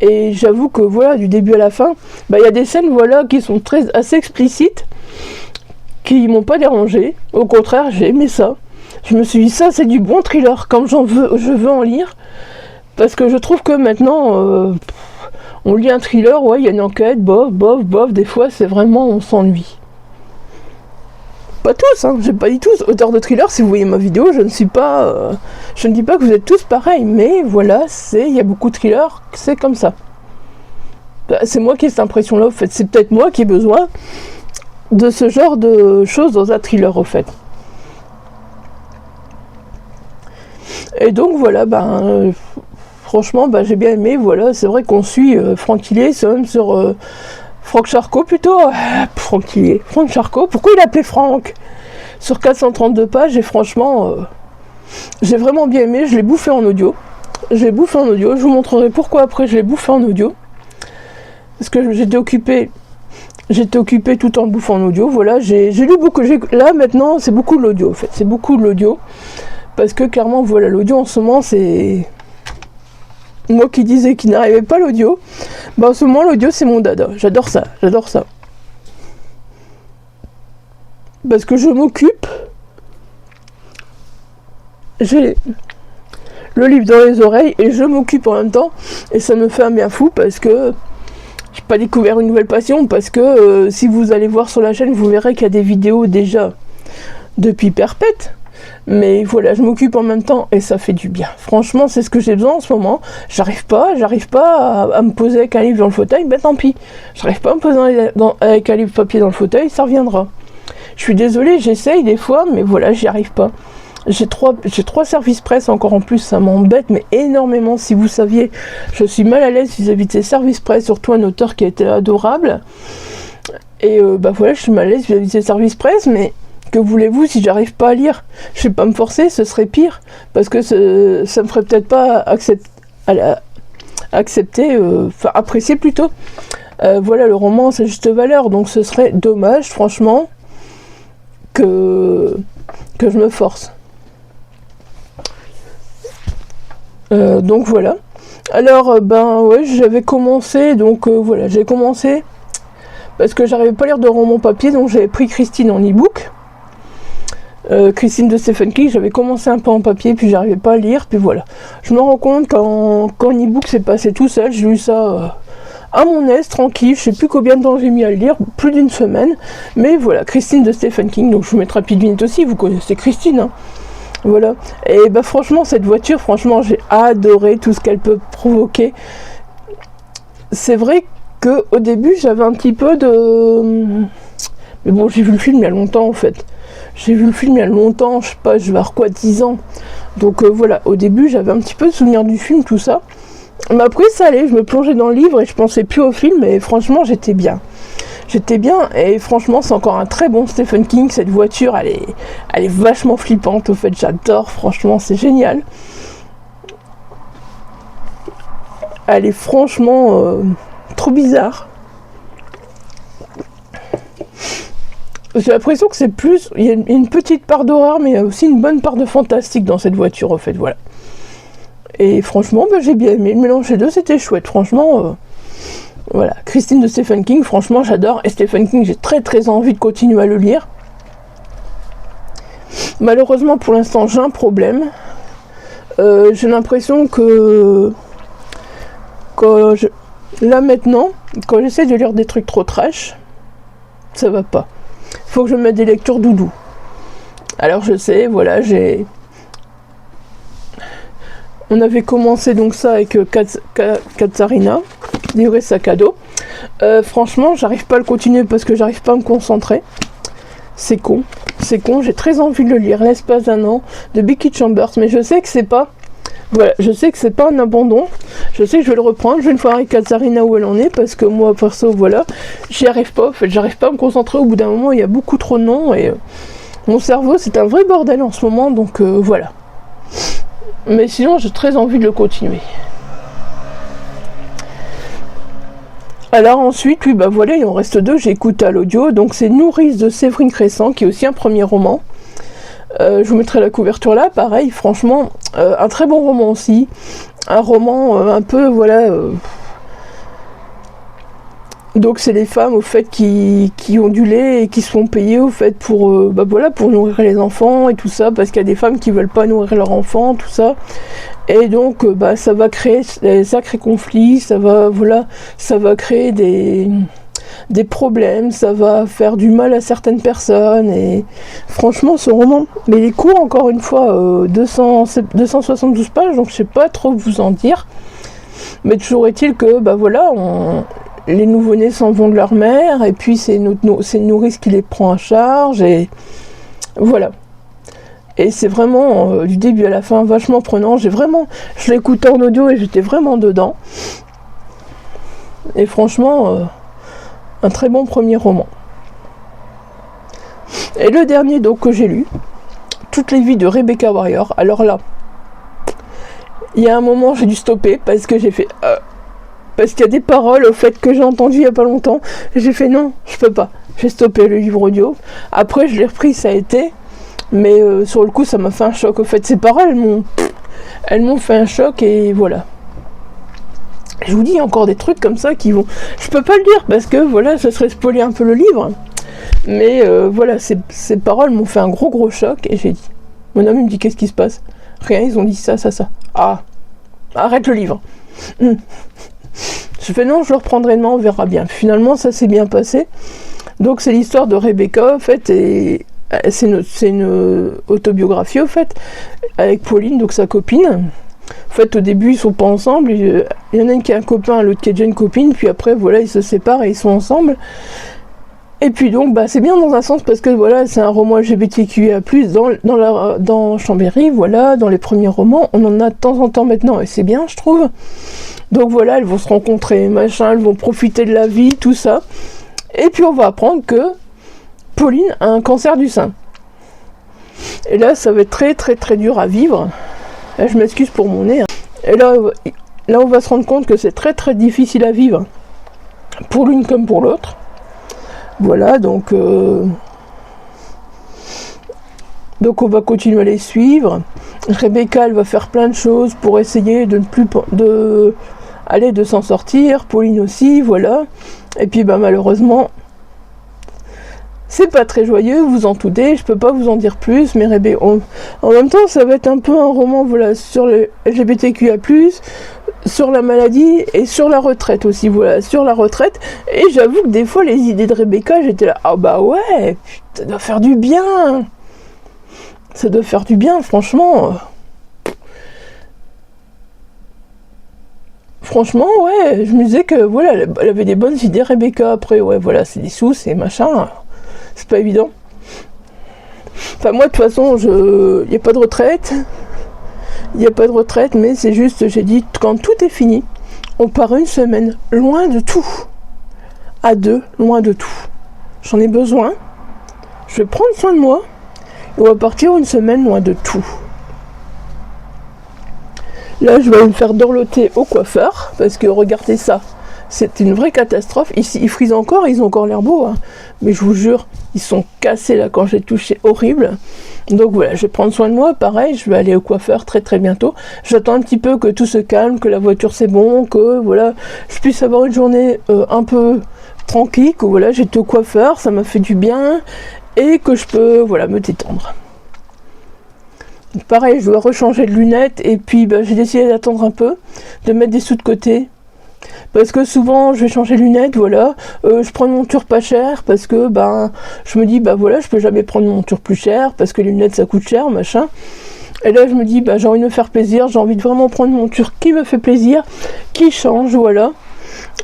Et j'avoue que voilà, du début à la fin, il y a des scènes voilà, qui sont assez explicites, qui m'ont pas dérangé. Au contraire, j'ai aimé ça. Je me suis dit, ça c'est du bon thriller, comme je veux en lire. Parce que je trouve que maintenant, on lit un thriller, ouais, il y a une enquête, bof, des fois c'est vraiment, on s'ennuie. Pas tous, hein, j'ai pas dit tous. Auteur de thriller, si vous voyez ma vidéo, je ne dis pas que vous êtes tous pareils, mais voilà, il y a beaucoup de thrillers, c'est comme ça. C'est moi qui ai cette impression-là, au fait. C'est peut-être moi qui ai besoin de ce genre de choses dans un thriller, au fait. Et donc voilà, franchement, j'ai bien aimé. Voilà, c'est vrai qu'on suit Franck Hillet, c'est même sur Franck Charcot plutôt. Franck Hillet, Franck Charcot. Pourquoi il appelait Franck sur 432 pages et franchement, j'ai vraiment bien aimé. Je l'ai bouffé en audio. Je vous montrerai pourquoi après je l'ai bouffé en audio. Parce que j'étais occupée tout en bouffant en audio. Voilà, j'ai lu beaucoup. Là maintenant, c'est beaucoup de l'audio en fait. C'est beaucoup de l'audio. Parce que clairement, voilà, l'audio en ce moment, c'est... Moi qui disais qu'il n'arrivait pas l'audio, en ce moment, l'audio, c'est mon dada. J'adore ça. Parce que je m'occupe... J'ai le livre dans les oreilles et je m'occupe en même temps. Et ça me fait un bien fou parce que... J'ai pas découvert une nouvelle passion parce que si vous allez voir sur la chaîne, vous verrez qu'il y a des vidéos déjà depuis perpète. Mais voilà, je m'occupe en même temps et ça fait du bien. Franchement, c'est ce que j'ai besoin en ce moment. J'arrive pas à me poser avec un livre dans le fauteuil, tant pis. J'arrive pas à me poser avec un livre papier dans le fauteuil, ça reviendra. Je suis désolée, j'essaye des fois, mais voilà, j'y arrive pas. J'ai trois services presse encore en plus, ça m'embête, mais énormément. Si vous saviez, je suis mal à l'aise vis-à-vis de ces services presse, surtout un auteur qui a été adorable. Et voilà, je suis mal à l'aise vis-à-vis de ces services presse, mais... Que voulez-vous, si j'arrive pas à lire, je vais pas me forcer, ce serait pire, parce que ça me ferait peut-être pas apprécier plutôt. Voilà, le roman, c'est juste valeur, donc ce serait dommage, franchement, que je me force. Donc voilà. Alors, ouais, j'avais commencé, donc voilà, j'ai commencé, parce que j'arrivais pas à lire de roman papier, donc j'avais pris Christine en e-book. Christine de Stephen King, j'avais commencé un peu en papier, puis j'arrivais pas à lire, puis voilà. Je me rends compte qu'en e-book c'est passé tout seul, j'ai lu ça à mon aise, tranquille, je sais plus combien de temps j'ai mis à le lire, plus d'une semaine, mais voilà, Christine de Stephen King, donc je vous mettrai un Pinwheel aussi, vous connaissez Christine, hein. Voilà, et franchement, cette voiture, franchement, j'ai adoré tout ce qu'elle peut provoquer. C'est vrai qu'au début, j'avais un petit peu de... Mais bon, j'ai vu le film il y a longtemps en fait. Je sais pas, je vais avoir 10 ans. Donc voilà, au début j'avais un petit peu de souvenir du film, tout ça. Mais après ça allait, je me plongeais dans le livre et je pensais plus au film, et franchement j'étais bien. Et franchement c'est encore un très bon Stephen King, cette voiture elle est vachement flippante, au fait j'adore, franchement c'est génial. Elle est franchement trop bizarre. J'ai l'impression que c'est plus... Il y a une petite part d'horreur, mais il y a aussi une bonne part de fantastique dans cette voiture, en fait, voilà. Et franchement, j'ai bien aimé. Le mélange des deux, c'était chouette. Franchement, voilà. Christine de Stephen King, franchement, j'adore. Et Stephen King, j'ai très très envie de continuer à le lire. Malheureusement, pour l'instant, j'ai un problème. J'ai l'impression que... Là, maintenant, quand j'essaie de lire des trucs trop trash, ça va pas. Faut que je mette des lectures doudou. Alors je sais, voilà, on avait commencé donc ça avec Katsarina, livrer sac à dos. Franchement, j'arrive pas à le continuer parce que j'arrive pas à me concentrer. C'est con, j'ai très envie de le lire, L'espace d'un an, de Becky Chambers, mais je sais que c'est pas... Voilà, je sais que c'est pas un abandon. Je sais que je vais le reprendre. Je vais une fois avec Katsarina où elle en est, parce que moi, perso, voilà, j'y arrive pas. En fait, j'arrive pas à me concentrer. Au bout d'un moment, il y a beaucoup trop de noms et mon cerveau, c'est un vrai bordel en ce moment. Donc voilà. Mais sinon, j'ai très envie de le continuer. Alors ensuite, oui, voilà, il en reste deux. J'écoute à l'audio. Donc c'est Nourrice de Séverine Crescent, qui est aussi un premier roman. Je vous mettrai la couverture là, pareil, franchement, un très bon roman aussi, un roman un peu, voilà, donc c'est les femmes au fait qui ont du lait et qui se font payer au fait pour, voilà, pour nourrir les enfants et tout ça, parce qu'il y a des femmes qui veulent pas nourrir leurs enfants, tout ça, et donc ça va créer des sacrés conflits, ça va, voilà, ça va créer des problèmes, ça va faire du mal à certaines personnes, et franchement ce roman, mais il est court encore une fois, 272 pages, donc je sais pas trop vous en dire, mais toujours est-il que voilà, les nouveau-nés s'en vont de leur mère, et puis c'est une nourrice qui les prend en charge, et voilà. Et c'est vraiment du début à la fin vachement prenant, je l'écoutais en audio et j'étais vraiment dedans, et franchement un très bon premier roman. Et le dernier donc que j'ai lu, Toutes les vies de Rebecca Warrior. Alors là, il y a un moment j'ai dû stopper parce que j'ai fait parce qu'il y a des paroles au fait que j'ai entendues il y a pas longtemps. J'ai fait non, je peux pas. J'ai stoppé le livre audio. Après je l'ai repris, ça a été, mais sur le coup ça m'a fait un choc. Au fait, ces paroles elles m'ont fait un choc et voilà. Je vous dis, il y a encore des trucs comme ça qui vont... Je peux pas le dire parce que, voilà, ça serait spoiler un peu le livre. Mais voilà, ces paroles m'ont fait un gros choc et j'ai dit... Mon homme il me dit, qu'est-ce qui se passe? Rien, ils ont dit ça. Ah, arrête le livre. Je fais non, je le reprendrai demain, on verra bien. Finalement, ça s'est bien passé. Donc c'est l'histoire de Rebecca, en fait, et c'est une autobiographie, en fait, avec Pauline, donc sa copine. En fait, au début, ils sont pas ensemble. Il y en a une qui a un copain, l'autre qui a déjà une copine. Puis après, voilà, ils se séparent et ils sont ensemble. Et puis donc, c'est bien dans un sens parce que voilà, c'est un roman LGBTQIA+, dans Chambéry, voilà, dans les premiers romans, on en a de temps en temps maintenant et c'est bien, je trouve. Donc voilà, elles vont se rencontrer, machin, elles vont profiter de la vie, tout ça. Et puis on va apprendre que Pauline a un cancer du sein. Et là, ça va être très très très dur à vivre. Là, je m'excuse pour mon nez. Et là, on va se rendre compte que c'est très très difficile à vivre pour l'une comme pour l'autre. Voilà, donc on va continuer à les suivre. Rebecca, elle va faire plein de choses pour essayer de s'en sortir. Pauline aussi, voilà. Et puis malheureusement, c'est pas très joyeux, vous en doutez, je peux pas vous en dire plus, mais en même temps, ça va être un peu un roman, voilà, sur le LGBTQIA+, sur la maladie et sur la retraite aussi, voilà, sur la retraite. Et j'avoue que des fois, les idées de Rebecca, j'étais là, ah ouais, ça doit faire du bien. Ça doit faire du bien, franchement. Franchement, ouais, je me disais que, voilà, elle avait des bonnes idées, Rebecca. Après, ouais, voilà, c'est des sous, c'est machin. C'est pas évident. Enfin, moi, de toute façon, il n'y a pas de retraite. Il n'y a pas de retraite, mais c'est juste, j'ai dit, quand tout est fini, on part une semaine loin de tout. À deux, loin de tout. J'en ai besoin. Je vais prendre soin de moi. Et on va partir une semaine loin de tout. Là, je vais me faire dorloter au coiffeur, parce que regardez ça, c'est une vraie catastrophe. Ici, ils frisent encore, ils ont encore l'air beaux, hein. Mais je vous jure, ils sont cassés là quand j'ai touché, horrible. Donc voilà, je vais prendre soin de moi, pareil, je vais aller au coiffeur très très bientôt. J'attends un petit peu que tout se calme, que la voiture c'est bon, que voilà, je puisse avoir une journée un peu tranquille, que voilà, j'étais au coiffeur, ça m'a fait du bien, et que je peux, voilà, me détendre. Donc pareil, je dois rechanger de lunettes, et puis j'ai décidé d'attendre un peu, de mettre des sous de côté, parce que souvent je vais changer de lunettes, voilà, je prends une monture pas chère, parce que je me dis, voilà, je peux jamais prendre une monture plus chère, parce que les lunettes ça coûte cher, machin. Et là je me dis, j'ai envie de me faire plaisir, j'ai envie de vraiment prendre une monture qui me fait plaisir, qui change, voilà.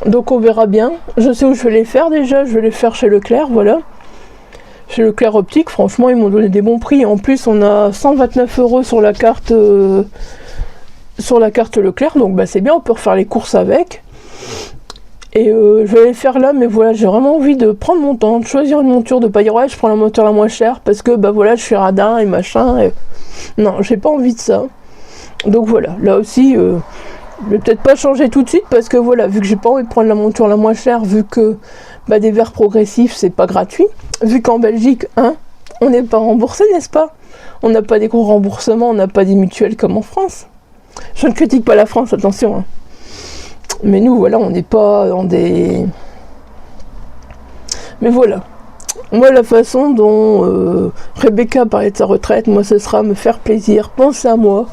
Donc on verra bien, je sais où je vais les faire déjà, je vais les faire chez Leclerc, voilà. Chez Leclerc Optique, franchement, ils m'ont donné des bons prix. En plus, on a 129 € sur la carte Leclerc, donc c'est bien, on peut refaire les courses avec. Et je vais les faire là, mais voilà, j'ai vraiment envie de prendre mon temps, de choisir une monture, de pas dire ouais, je prends la monture la moins chère parce que voilà, je suis radin et machin. Et... Non, j'ai pas envie de ça. Donc voilà, là aussi, je vais peut-être pas changer tout de suite parce que voilà, vu que j'ai pas envie de prendre la monture la moins chère, vu que des verres progressifs c'est pas gratuit, vu qu'en Belgique, on n'est pas remboursé, n'est-ce pas? On n'a pas des gros remboursements, on n'a pas des mutuelles comme en France. Je ne critique pas la France, attention. Mais nous, voilà, on n'est pas dans des... Mais voilà. Moi, la façon dont Rebecca parlait de sa retraite, moi, ce sera me faire plaisir, penser à moi,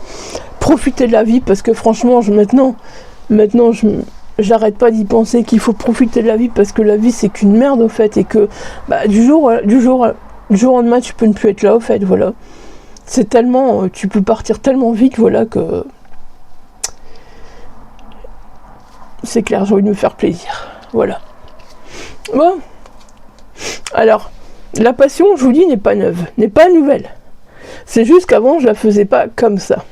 profiter de la vie, parce que franchement, maintenant, j'arrête pas d'y penser qu'il faut profiter de la vie, parce que la vie, c'est qu'une merde, au fait, et que du jour au lendemain, tu peux ne plus être là, au fait, voilà. C'est tellement... tu peux partir tellement vite, voilà, que... C'est clair, j'ai envie de me faire plaisir. Voilà. Bon. Alors, la passion, je vous dis, n'est pas neuve, n'est pas nouvelle. C'est juste qu'avant, je la faisais pas comme ça.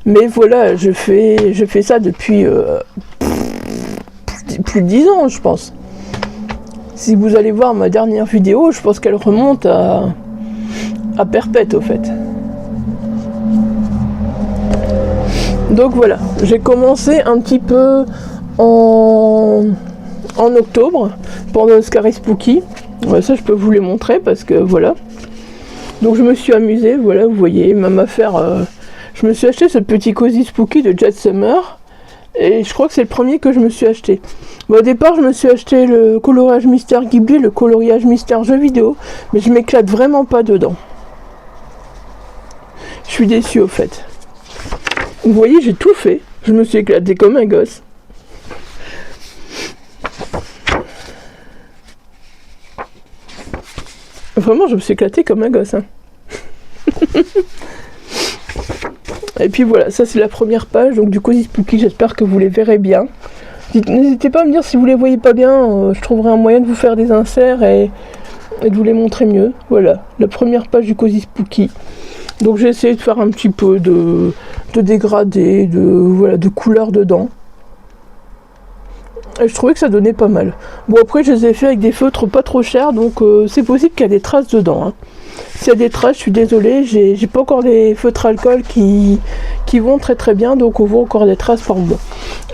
Mais voilà, je fais ça depuis plus de 10 ans, je pense. Si vous allez voir ma dernière vidéo, je pense qu'elle remonte à perpète, au fait. Donc voilà, j'ai commencé un petit peu en octobre, pendant le Scary Spooky. Ouais, ça je peux vous les montrer parce que voilà. Donc je me suis amusée, voilà, vous voyez, même affaire. Je me suis acheté ce petit Cozy Spooky de Jet Summer. Et je crois que c'est le premier que je me suis acheté. Au départ, je me suis acheté le coloriage mystère Ghibli, le coloriage mystère jeu vidéo, mais je m'éclate vraiment pas dedans. Je suis déçue au fait. Vous voyez, j'ai tout fait. Je me suis éclatée comme un gosse. Vraiment, je me suis éclatée comme un gosse. Et puis voilà, ça c'est la première page donc du Cozy Spooky. J'espère que vous les verrez bien. N'hésitez pas à me dire si vous les voyez pas bien. Je trouverai un moyen de vous faire des inserts et de vous les montrer mieux. Voilà, la première page du Cozy Spooky. Donc j'ai essayé de faire un petit peu de dégradé, de couleur dedans. Et je trouvais que ça donnait pas mal. Bon, après je les ai fait avec des feutres pas trop chers, donc c'est possible qu'il y a des traces dedans. S'il y a des traces, je suis désolée, j'ai pas encore des feutres alcool qui vont très très bien, donc on voit encore des traces par moi.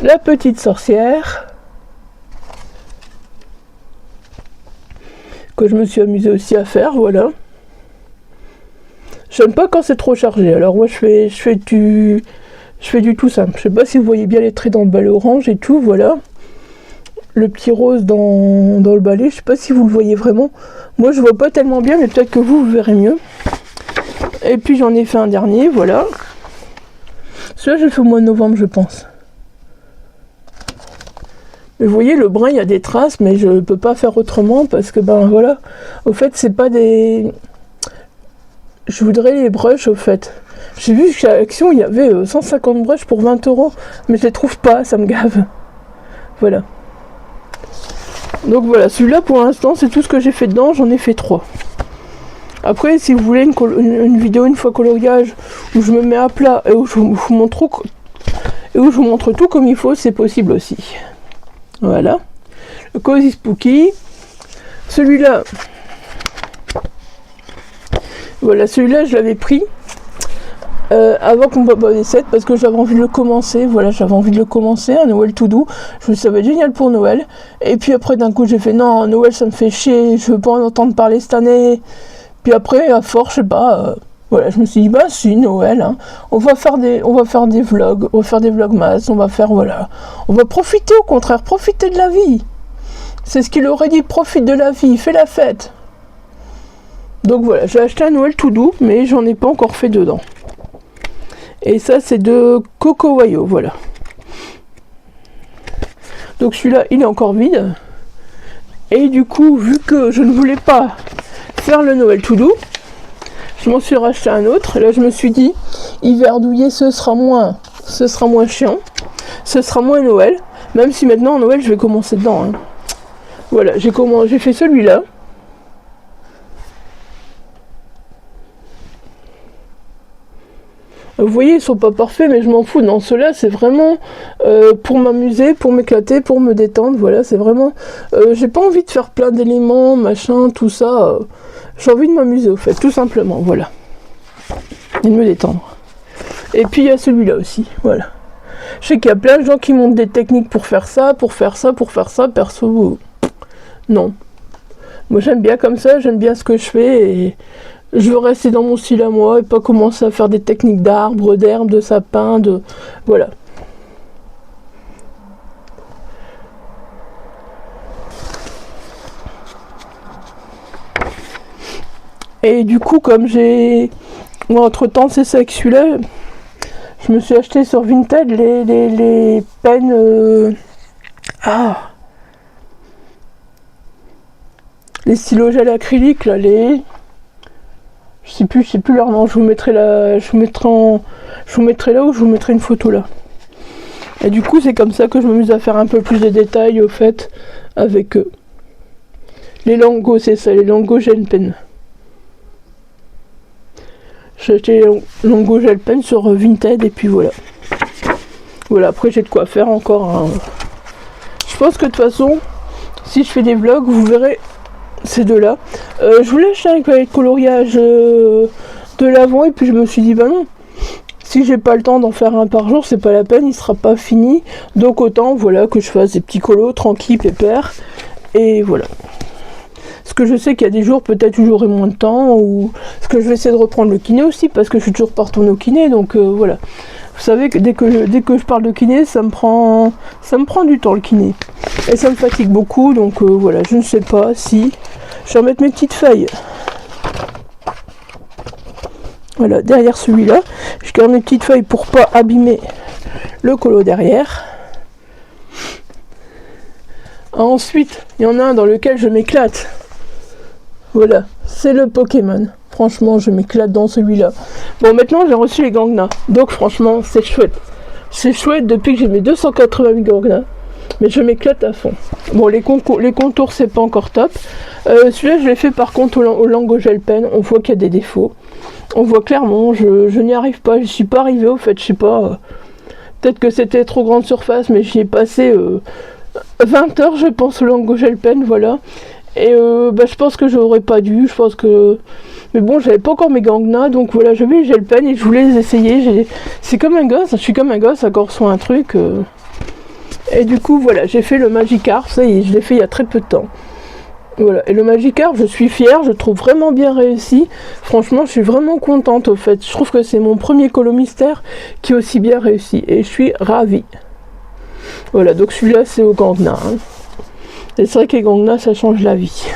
La petite sorcière, que je me suis amusée aussi à faire, voilà. J'aime pas quand c'est trop chargé, alors moi je fais du tout simple. Je sais pas si vous voyez bien les traits dans le balai orange et tout, voilà. Le petit rose dans le balai, je sais pas si vous le voyez vraiment. Moi je vois pas tellement bien, mais peut-être que vous verrez mieux. Et puis j'en ai fait un dernier, voilà. Celui-là je le fais au mois de novembre, je pense. Mais vous voyez, le brun, il y a des traces, mais je peux pas faire autrement parce que voilà. Au fait, c'est pas des... Je voudrais les brushes, au fait. J'ai vu qu'à Action, il y avait 150 brushes pour 20 €, mais je les trouve pas, ça me gave. Voilà. Donc voilà, celui-là pour l'instant, c'est tout ce que j'ai fait dedans, j'en ai fait 3. Après, si vous voulez une vidéo une fois coloriage, où je me mets à plat et où je vous montre tout comme il faut, c'est possible aussi. Voilà. Le Cozy Spooky. Celui-là... Voilà, celui-là, je l'avais pris avant que mon papa décède, parce que j'avais envie de le commencer, voilà, j'avais envie de le commencer, un Noël tout doux, je me suis dit ça va être génial pour Noël, et puis après d'un coup j'ai fait non, Noël ça me fait chier, je veux pas en entendre parler cette année, puis après à force, je sais pas, voilà, je me suis dit bah si, Noël, hein, on va faire des vlogs, on va faire des vlogmas, on va faire, voilà, on va profiter au contraire, profiter de la vie, c'est ce qu'il aurait dit, profite de la vie, fais la fête. Donc voilà, j'ai acheté un Noël tout doux, mais j'en ai pas encore fait dedans. Et ça, c'est de Coco Wayo, voilà. Donc celui-là, il est encore vide. Et du coup, vu que je ne voulais pas faire le Noël tout doux, je m'en suis racheté un autre. Et là, je me suis dit, hiver douillet, ce sera moins chiant. Ce sera moins Noël. Même si maintenant, en Noël, je vais commencer dedans. Hein. Voilà, j'ai fait celui-là. Vous voyez, ils sont pas parfaits, mais je m'en fous. Non, ceux-là, c'est vraiment pour m'amuser, pour m'éclater, pour me détendre. Voilà, c'est vraiment... j'ai pas envie de faire plein d'éléments, machin, tout ça. J'ai envie de m'amuser, au fait, tout simplement, voilà. Et de me détendre. Et puis, il y a celui-là aussi, voilà. Je sais qu'il y a plein de gens qui montrent des techniques pour faire ça, pour faire ça, pour faire ça. Perso, non. Moi, j'aime bien comme ça, j'aime bien ce que je fais, et... je veux rester dans mon style à moi et pas commencer à faire des techniques d'arbres, d'herbes, de sapins, de... Voilà. Et du coup, comme j'ai... Moi, entre-temps, c'est ça avec celui-là, je me suis acheté sur Vinted les pennes... Les stylos gel acrylique, là, les... Je sais plus leur nom, je vous mettrai là où je vous mettrai une photo là. Et du coup, c'est comme ça que je m'amuse à faire un peu plus de détails au fait avec eux. Les Lango, c'est ça, les Lango Gel Pen. J'ai acheté les Lango Gel Pen sur Vinted et puis voilà. Voilà, après j'ai de quoi faire encore. Hein. Je pense que de toute façon, si je fais des vlogs, vous verrez ces deux-là. Je voulais acheter un coloriage de l'avant et puis je me suis dit bah non. Si j'ai pas le temps d'en faire un par jour, c'est pas la peine, il sera pas fini. Donc autant voilà que je fasse des petits colos tranquilles, pépères. Et voilà. Parce que je sais qu'il y a des jours, peut-être où j'aurai moins de temps, ou parce que je vais essayer de reprendre le kiné aussi, parce que je suis toujours pas retournée au kiné, donc voilà. Vous savez que dès que je parle de kiné, ça me prend du temps le kiné. Et ça me fatigue beaucoup, donc voilà, je ne sais pas si... Je vais remettre mes petites feuilles. Voilà, derrière celui-là, je garde mes petites feuilles pour pas abîmer le colo derrière. Ensuite, il y en a un dans lequel je m'éclate. Voilà, c'est le Pokémon. Franchement, je m'éclate dans celui-là. Bon, maintenant, j'ai reçu les Gangna. Donc, franchement, c'est chouette. C'est chouette depuis que j'ai mes 280 Gangna. Mais je m'éclate à fond. Bon, les contours, c'est pas encore top. Celui-là, je l'ai fait par contre au Lango Gel Pen. On voit qu'il y a des défauts. On voit clairement, je n'y arrive pas. Je suis pas arrivée au fait, je sais pas. Peut-être que c'était trop grande surface, mais j'y ai passé 20 heures, je pense, au Lango Gel Pen, voilà. Et je pense que j'aurais pas dû, je pense que... Mais bon, j'avais pas encore mes Gangna, donc voilà, j'avais les Gel Pen et je voulais les essayer. C'est comme un gosse, je suis comme un gosse à corso un truc. Et du coup, voilà, j'ai fait le Magikarp, ça y est, je l'ai fait il y a très peu de temps. Voilà, et le Magikarp, je suis fière, je trouve vraiment bien réussi. Franchement, je suis vraiment contente au fait. Je trouve que c'est mon premier colo mystère qui est aussi bien réussi. Et je suis ravie. Voilà, donc celui-là, c'est au Gangna. Hein. Et c'est vrai que les Gangna, ça change la vie.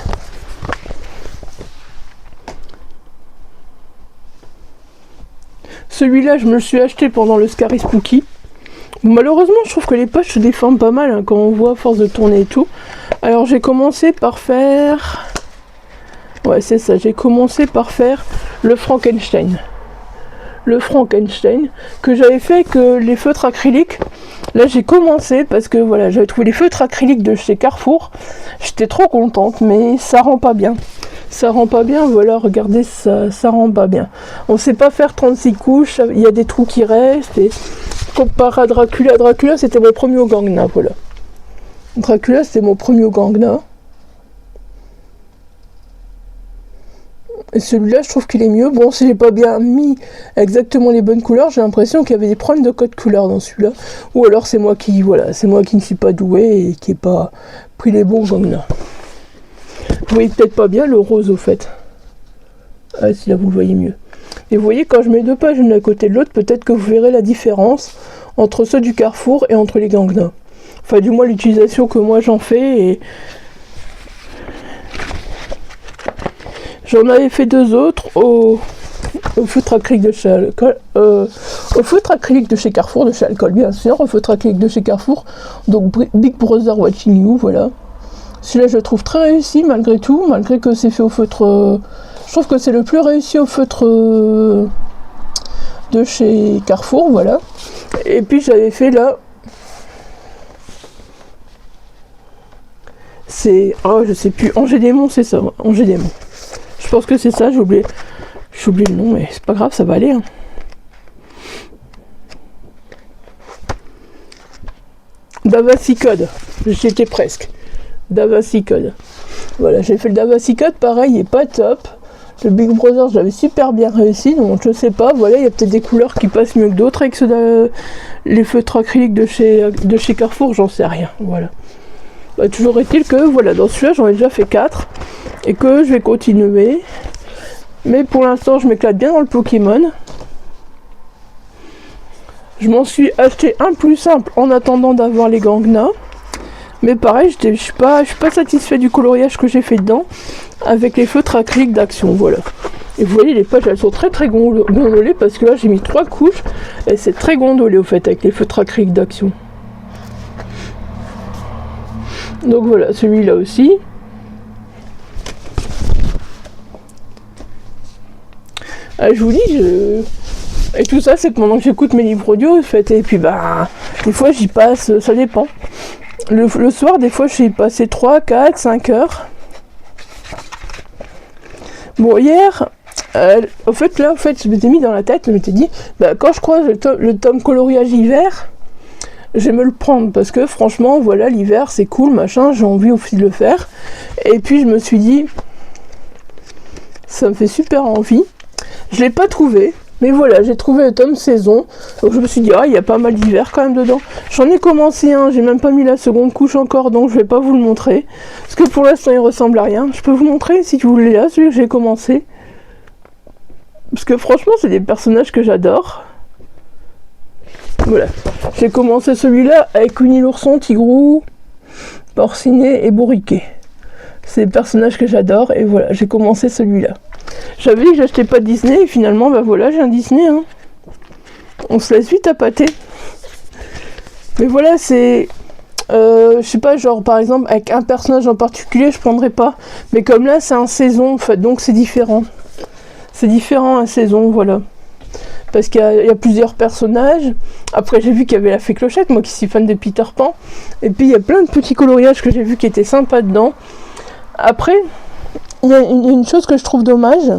Celui-là, je me le suis acheté pendant le Scary Spooky. Malheureusement, je trouve que les poches se déforment pas mal hein, quand on voit à force de tourner et tout. Alors, j'ai commencé par faire... Ouais, c'est ça, j'ai commencé par faire le Frankenstein. Le Frankenstein, que j'avais fait avec les feutres acryliques. Là, j'ai commencé parce que voilà, j'avais trouvé les feutres acryliques de chez Carrefour. J'étais trop contente, mais ça rend pas bien. Ça rend pas bien, voilà, regardez, ça rend pas bien. On sait pas faire 36 couches, il y a des trous qui restent. Et comparé à Dracula, c'était mon premier au Gangna, voilà. Dracula, c'était mon premier au Gangna. Et celui-là, je trouve qu'il est mieux. Bon, si j'ai pas bien mis exactement les bonnes couleurs, j'ai l'impression qu'il y avait des problèmes de code couleur dans celui-là. Ou alors c'est moi qui, voilà, c'est moi qui ne suis pas doué et qui n'ai pas pris les bons gangnas. Vous voyez peut-être pas bien le rose au fait. Ah, si là vous le voyez mieux. Et vous voyez, quand je mets deux pages l'une à côté de l'autre, peut-être que vous verrez la différence entre ceux du Carrefour et entre les gangnas. Enfin, du moins l'utilisation que moi j'en fais. Et j'en avais fait deux autres au feutre acrylique de chez Alcool, au feutre acrylique de chez Carrefour, de chez Alcool bien sûr, au feutre acrylique de chez Carrefour, donc Big Brother Watching You, voilà. Celui-là je le trouve très réussi malgré tout, malgré que c'est fait au feutre, je trouve que c'est le plus réussi au feutre de chez Carrefour, voilà. Et puis j'avais fait là, c'est, oh je sais plus, Angers-Démon, c'est ça, Angers-Démon. Je pense que c'est ça, j'ai oublié le nom, mais c'est pas grave, ça va aller. Hein. Davassi Code, j'étais presque. Davassi Code. Voilà, j'ai fait le Davassi Code, pareil, il est pas top. Le Big Brother, je l'avais super bien réussi, donc je sais pas, voilà, il y a peut-être des couleurs qui passent mieux que d'autres avec les feutres acryliques de chez Carrefour, j'en sais rien, voilà. Bah, toujours est-il que, voilà, dans celui-là, j'en ai déjà fait 4, et que je vais continuer. Mais pour l'instant, je m'éclate bien dans le Pokémon. Je m'en suis acheté un plus simple en attendant d'avoir les gangnas. Mais pareil, je suis pas satisfait du coloriage que j'ai fait dedans avec les feutres acryliques d'Action, voilà. Et vous voyez, les pages, elles sont très très gondolées parce que là, j'ai mis 3 couches et c'est très gondolé au fait avec les feutres acryliques d'Action. Donc voilà, celui-là aussi. Ah, je vous dis, et tout ça, c'est que pendant que j'écoute mes livres audio, en fait, et puis bah, des fois j'y passe, ça dépend. Le soir, des fois, je suis passé 3, 4, 5 heures. Bon, hier, au fait, je m'étais mis dans la tête, je m'étais dit, bah, quand je croise le tome coloriage hiver, je vais me le prendre, parce que franchement, voilà, l'hiver, c'est cool, machin, j'ai envie aussi de le faire. Et puis, je me suis dit, ça me fait super envie. Je l'ai pas trouvé. Mais voilà, j'ai trouvé le tome saison, donc je me suis dit, ah, il y a pas mal d'hiver quand même dedans. J'en ai commencé un, j'ai même pas mis la seconde couche encore, donc je vais pas vous le montrer. Parce que pour l'instant, il ressemble à rien. Je peux vous montrer, si vous voulez, là, celui que j'ai commencé. Parce que franchement, c'est des personnages que j'adore. Voilà, j'ai commencé celui-là avec Winnie l'ourson, Tigrou, Porcinet et Bourriquet. C'est des personnages que j'adore, et voilà, j'ai commencé celui-là. J'avais dit que j'achetais pas de Disney, et finalement, bah voilà, j'ai un Disney, hein. On se laisse vite appâter. Mais voilà, c'est... je sais pas, genre, par exemple, avec un personnage en particulier, je prendrais pas. Mais comme là, c'est un saison, en fait, donc c'est différent. C'est différent, un saison, voilà. Parce qu'il y a plusieurs personnages. Après, j'ai vu qu'il y avait la fée Clochette, moi qui suis fan de Peter Pan. Et puis, il y a plein de petits coloriages que j'ai vu qui étaient sympas dedans. Après... il y a une chose que je trouve dommage,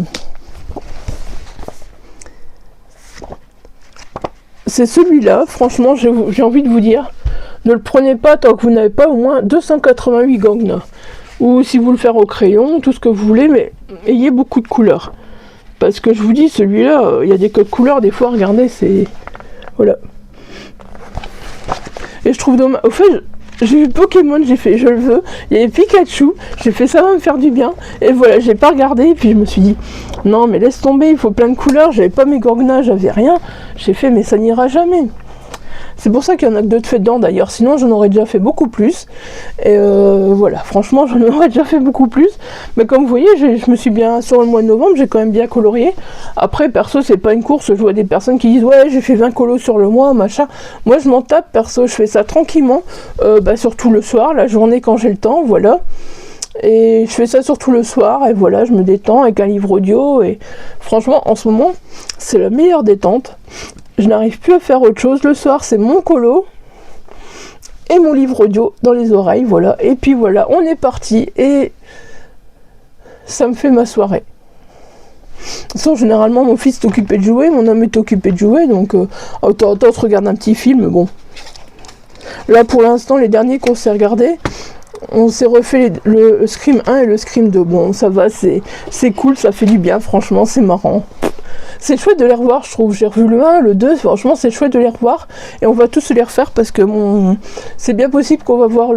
c'est celui-là, franchement, j'ai envie de vous dire, ne le prenez pas tant que vous n'avez pas au moins 288 gangnas. Ou si vous le faites au crayon, tout ce que vous voulez, mais ayez beaucoup de couleurs. Parce que je vous dis, celui-là, il y a des codes couleurs, des fois, regardez, c'est... voilà. Et je trouve dommage... Au fait, j'ai vu Pokémon, j'ai fait je le veux, il y avait Pikachu, j'ai fait ça va me faire du bien, et voilà, j'ai pas regardé, et puis je me suis dit, non mais laisse tomber, il faut plein de couleurs, j'avais pas mes gangnas, j'avais rien, j'ai fait mais ça n'ira jamais. C'est pour ça qu'il y en a que 2 de fait dedans d'ailleurs, sinon j'en aurais déjà fait beaucoup plus. Et voilà, franchement j'en aurais déjà fait beaucoup plus. Mais comme vous voyez, je me suis bien, sur le mois de novembre, j'ai quand même bien colorié. Après, perso, c'est pas une course, je vois des personnes qui disent ouais, j'ai fait 20 colos sur le mois, machin. Moi je m'en tape, perso, je fais ça tranquillement, surtout le soir, la journée quand j'ai le temps, voilà. Et je fais ça surtout le soir, et voilà, je me détends avec un livre audio, et franchement, en ce moment, c'est la meilleure détente. Je n'arrive plus à faire autre chose. Le soir, c'est mon colo et mon livre audio dans les oreilles, voilà. Et puis voilà, on est parti et ça me fait ma soirée. De toute façon, généralement, mon fils est occupé de jouer, mon homme est occupé de jouer, donc autant se regarde un petit film, bon. Là, pour l'instant, les derniers qu'on s'est regardés, On s'est refait le Scream 1 et le Scream 2. Bon, ça va, c'est cool, ça fait du bien, franchement, c'est marrant. C'est chouette de les revoir, je trouve. J'ai revu le 1, le 2, franchement, c'est chouette de les revoir. Et on va tous les refaire parce que c'est bien possible qu'on va voir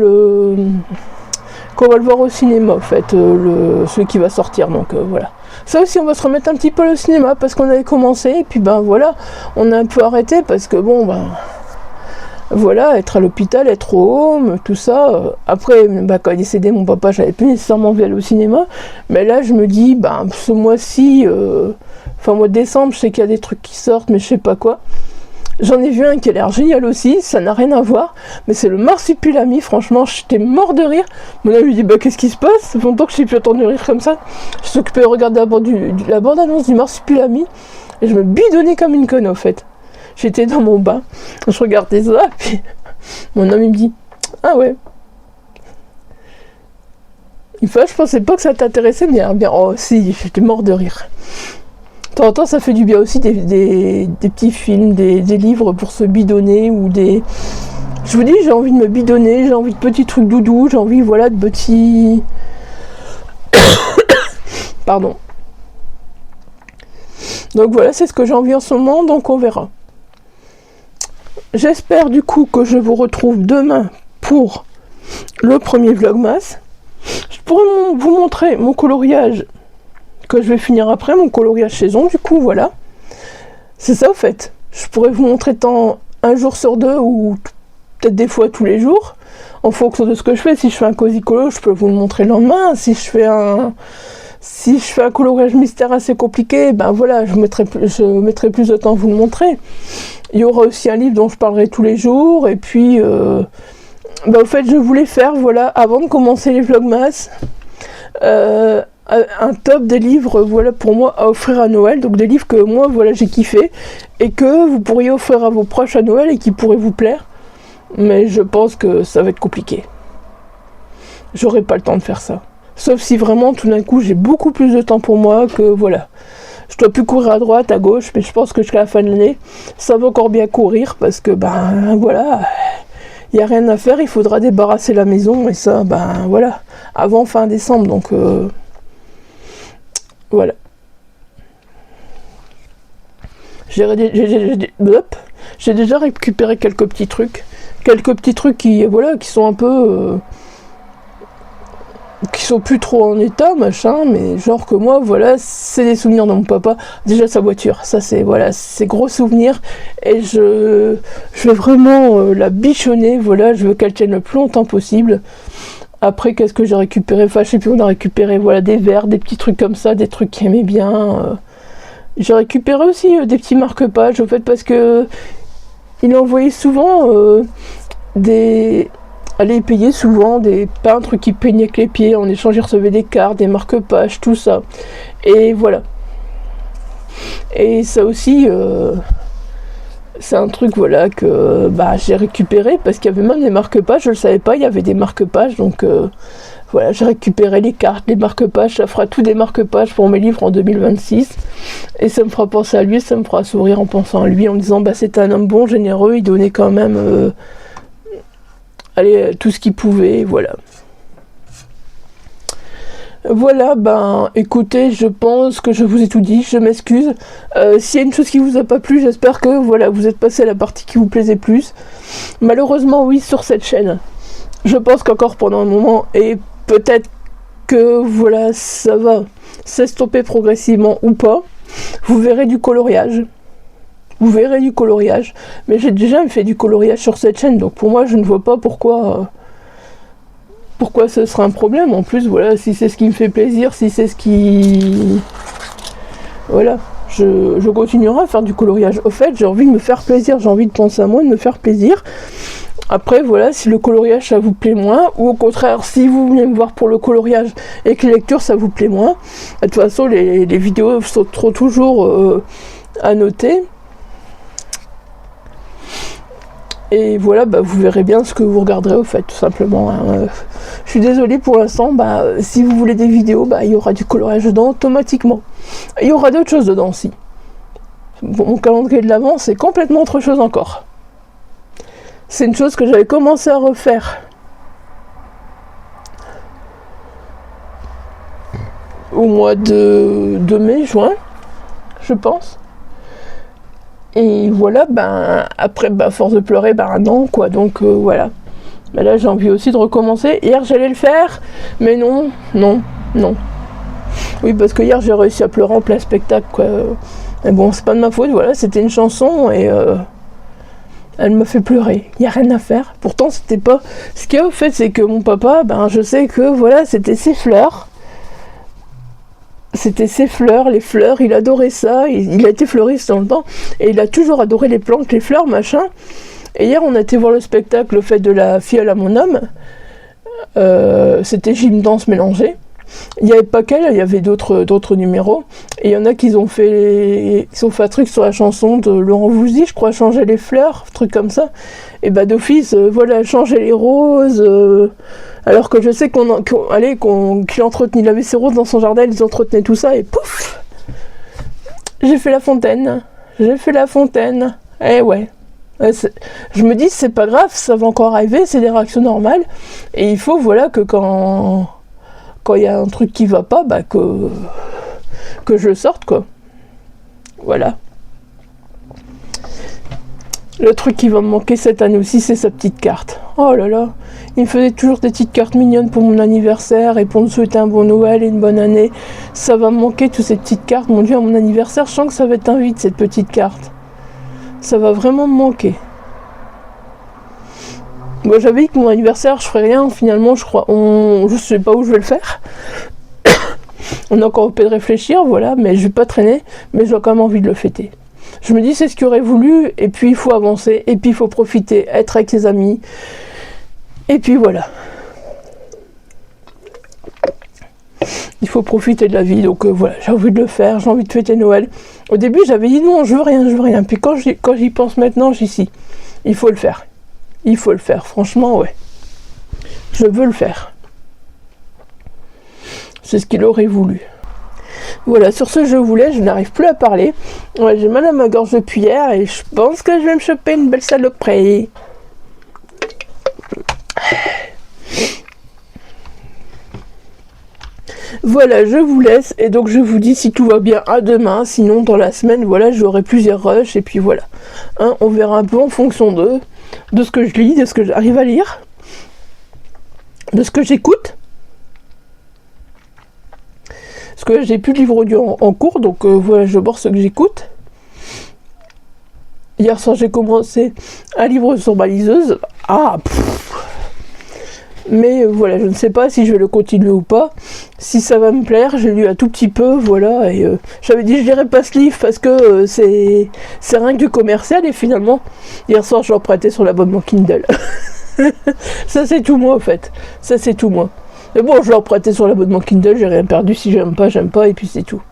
qu'on va le voir au cinéma, en fait, celui qui va sortir, donc voilà. Ça aussi, on va se remettre un petit peu au cinéma parce qu'on avait commencé, et puis ben voilà, on a un peu arrêté parce que bon, ben voilà, être à l'hôpital, être au home, tout ça. Après, bah, quand il est décédé, mon papa, j'avais plus nécessairement envie d'aller au cinéma. Mais là, je me dis, bah, ce mois-ci, mois de décembre, je sais qu'il y a des trucs qui sortent, mais je sais pas quoi. J'en ai vu un qui a l'air génial aussi, ça n'a rien à voir, mais c'est le Marsupilami, franchement, j'étais mort de rire. Mon ami lui dit, bah qu'est-ce qui se passe? Ça fait longtemps que je n'ai plus entendu rire comme ça. Je suis occupé de regarder la bande-annonce du Marsupilami, et je me bidonnais comme une conne, au fait. J'étais dans mon bain, je regardais ça, puis mon ami me dit, ah ouais. Il fait, je pensais pas que ça t'intéressait, mais bien, oh si, j'étais mort de rire. De temps en temps, ça fait du bien aussi des petits films, des livres pour se bidonner ou des... Je vous dis, j'ai envie de me bidonner, j'ai envie de petits trucs doudous, j'ai envie, voilà, de petits... Pardon. Donc voilà, c'est ce que j'ai envie en ce moment, donc on verra. J'espère du coup que je vous retrouve demain pour le premier Vlogmas. Je pourrais vous montrer mon coloriage que je vais finir après, mon coloriage saison, du coup, voilà. C'est ça, au fait. Je pourrais vous montrer un jour sur deux, ou peut-être des fois tous les jours, en fonction de ce que je fais. Si je fais un cozy color, je peux vous le montrer le lendemain. Si je fais un coloriage mystère assez compliqué, ben voilà, je mettrai plus de temps à vous le montrer. Il y aura aussi un livre dont je parlerai tous les jours, et puis... au fait, je voulais faire, voilà, avant de commencer les Vlogmas, un top des livres, voilà, pour moi à offrir à Noël, donc des livres que moi, voilà, j'ai kiffé et que vous pourriez offrir à vos proches à Noël et qui pourraient vous plaire, mais je pense que ça va être compliqué. J'aurai pas le temps de faire ça, sauf si vraiment tout d'un coup j'ai beaucoup plus de temps pour moi, que voilà, je dois plus courir à droite, à gauche, mais je pense que jusqu'à la fin de l'année ça va encore bien courir parce que ben voilà, il n'y a rien à faire, il faudra débarrasser la maison, et ça, ben voilà, avant fin décembre, donc voilà. J'ai déjà récupéré quelques petits trucs qui, voilà, qui sont un peu... qui sont plus trop en état, machin, mais genre que moi, voilà, c'est des souvenirs de mon papa. Déjà sa voiture, ça c'est, voilà, c'est gros souvenirs, et je vais vraiment la bichonner, voilà, je veux qu'elle tienne le plus longtemps possible. Après, qu'est-ce que j'ai récupéré? Enfin, je sais plus, on a récupéré, voilà, des verres, des petits trucs comme ça, des trucs qu'il aimait bien. J'ai récupéré aussi des petits marque-pages, au fait, parce que il envoyait souvent aller payer souvent des peintres qui peignaient avec les pieds. En échange, ils recevaient des cartes, des marque-pages, tout ça. Et voilà. Et ça aussi, c'est un truc, voilà, que j'ai récupéré, parce qu'il y avait même des marque-pages, je le savais pas, il y avait des marque-pages, donc voilà, j'ai récupéré les cartes, les marque-pages, ça fera tout des marque-pages pour mes livres en 2026, et ça me fera penser à lui, ça me fera sourire en pensant à lui, en me disant, c'était un homme bon, généreux, il donnait quand même... tout ce qu'il pouvait, voilà. Voilà, écoutez, je pense que je vous ai tout dit, je m'excuse. S'il y a une chose qui vous a pas plu, j'espère que, voilà, vous êtes passé à la partie qui vous plaisait plus. Malheureusement, oui, sur cette chaîne, je pense qu'encore pendant un moment, et peut-être que, voilà, ça va s'estomper progressivement ou pas, vous verrez du coloriage. Vous verrez du coloriage, mais j'ai déjà fait du coloriage sur cette chaîne, donc pour moi je ne vois pas pourquoi ce serait un problème. En plus, voilà, si c'est ce qui me fait plaisir, si c'est ce qui... Voilà, je continuerai à faire du coloriage. Au fait, j'ai envie de me faire plaisir, j'ai envie de penser à moi, de me faire plaisir. Après, voilà, si le coloriage ça vous plaît moins, ou au contraire, si vous voulez me voir pour le coloriage et que les lectures ça vous plaît moins, de toute façon, les vidéos sont toujours à noter. Et voilà, vous verrez bien ce que vous regarderez au fait, tout simplement. Je suis désolée pour l'instant, si vous voulez des vidéos, il y aura du coloriage dedans automatiquement. Il y aura d'autres choses dedans aussi. Mon calendrier de l'Avent, c'est complètement autre chose encore. C'est une chose que j'avais commencé à refaire au mois de mai, juin, je pense. Et voilà, ben après, ben, force de pleurer, ben un an, quoi, donc voilà. Ben là, j'ai envie aussi de recommencer. Hier, j'allais le faire, mais non. Oui, parce que hier, j'ai réussi à pleurer en plein spectacle, quoi. Mais bon, c'est pas de ma faute, voilà, c'était une chanson, et elle me fait pleurer. Il n'y a rien à faire. Pourtant, c'était pas... Ce qu'il y a au fait, c'est que mon papa, ben je sais que, voilà, c'était ses fleurs. C'était ses fleurs, les fleurs, il adorait ça, il a été fleuriste dans le temps, et il a toujours adoré les plantes, les fleurs, machin. Et hier, on a été voir le spectacle, le fait de la fiole à mon homme. C'était gym danse mélangée. Il n'y avait pas qu'elle, il y avait d'autres numéros. Et il y en a qui ont fait un truc sur la chanson de Laurent Voulzy, je crois, changer les fleurs, un truc comme ça. Et bah d'office, voilà, changer les roses. Alors que je sais qu'il avait ses roses dans son jardin, ils entretenaient tout ça, et pouf, j'ai fait la fontaine. Eh ouais. Je me dis, c'est pas grave, ça va encore arriver, c'est des réactions normales. Et il faut, voilà, que quand il y a un truc qui va pas, bah que je sorte, quoi. Voilà. Le truc qui va me manquer cette année aussi, c'est sa petite carte. Oh là là, il me faisait toujours des petites cartes mignonnes pour mon anniversaire et pour me souhaiter un bon Noël et une bonne année. Ça va me manquer, toutes ces petites cartes. Mon Dieu, à mon anniversaire, je sens que ça va être un vide, cette petite carte. Ça va vraiment me manquer. Moi, j'avais dit que mon anniversaire, je ferais rien. Finalement, je sais pas où je vais le faire. On a encore au de réfléchir, voilà, mais je vais pas traîner, mais j'ai quand même envie de le fêter. Je me dis, c'est ce qu'il aurait voulu, et puis il faut avancer, et puis il faut profiter, être avec ses amis, et puis voilà. Il faut profiter de la vie, donc voilà, j'ai envie de le faire, j'ai envie de fêter Noël. Au début, j'avais dit non, je veux rien, puis quand j'y pense maintenant, j'y suis. Il faut le faire, franchement, ouais. Je veux le faire. C'est ce qu'il aurait voulu. Voilà, sur ce, je n'arrive plus à parler. Ouais, j'ai mal à ma gorge depuis hier et je pense que je vais me choper une belle saloperie. Voilà, je vous laisse et donc je vous dis si tout va bien à demain. Sinon, dans la semaine, voilà, j'aurai plusieurs rushs et puis voilà. Hein, on verra un peu en fonction de ce que je lis, de ce que j'arrive à lire, de ce que j'écoute. Parce que j'ai plus de livre audio en cours, donc voilà, je borde ce que j'écoute. Hier soir, j'ai commencé un livre sur ma liseuse. Mais voilà, je ne sais pas si je vais le continuer ou pas. Si ça va me plaire, j'ai lu un tout petit peu, voilà. Et j'avais dit je lirai pas ce livre parce que c'est rien que du commercial. Et finalement, hier soir, je l'ai emprunté sur l'abonnement Kindle. Ça, c'est tout moi, en fait. Ça, c'est tout moi. Mais bon, je l'ai emprunté sur l'abonnement Kindle, j'ai rien perdu. Si j'aime pas, et puis c'est tout.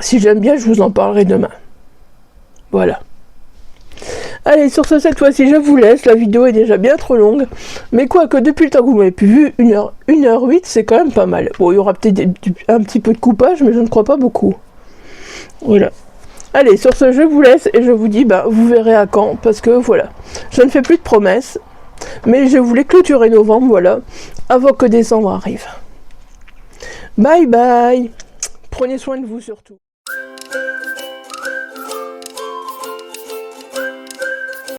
Si j'aime bien, je vous en parlerai demain. Voilà. Allez, sur ce, cette fois-ci, je vous laisse. La vidéo est déjà bien trop longue. Mais quoique, depuis le temps que vous m'avez pu vu, 1h08, c'est quand même pas mal. Bon, il y aura peut-être un petit peu de coupage, mais je ne crois pas beaucoup. Voilà. Allez, sur ce, je vous laisse et je vous dis, vous verrez à quand, parce que voilà. Je ne fais plus de promesses. Mais je voulais clôturer novembre, voilà, avant que décembre arrive. Bye bye. Prenez soin de vous surtout.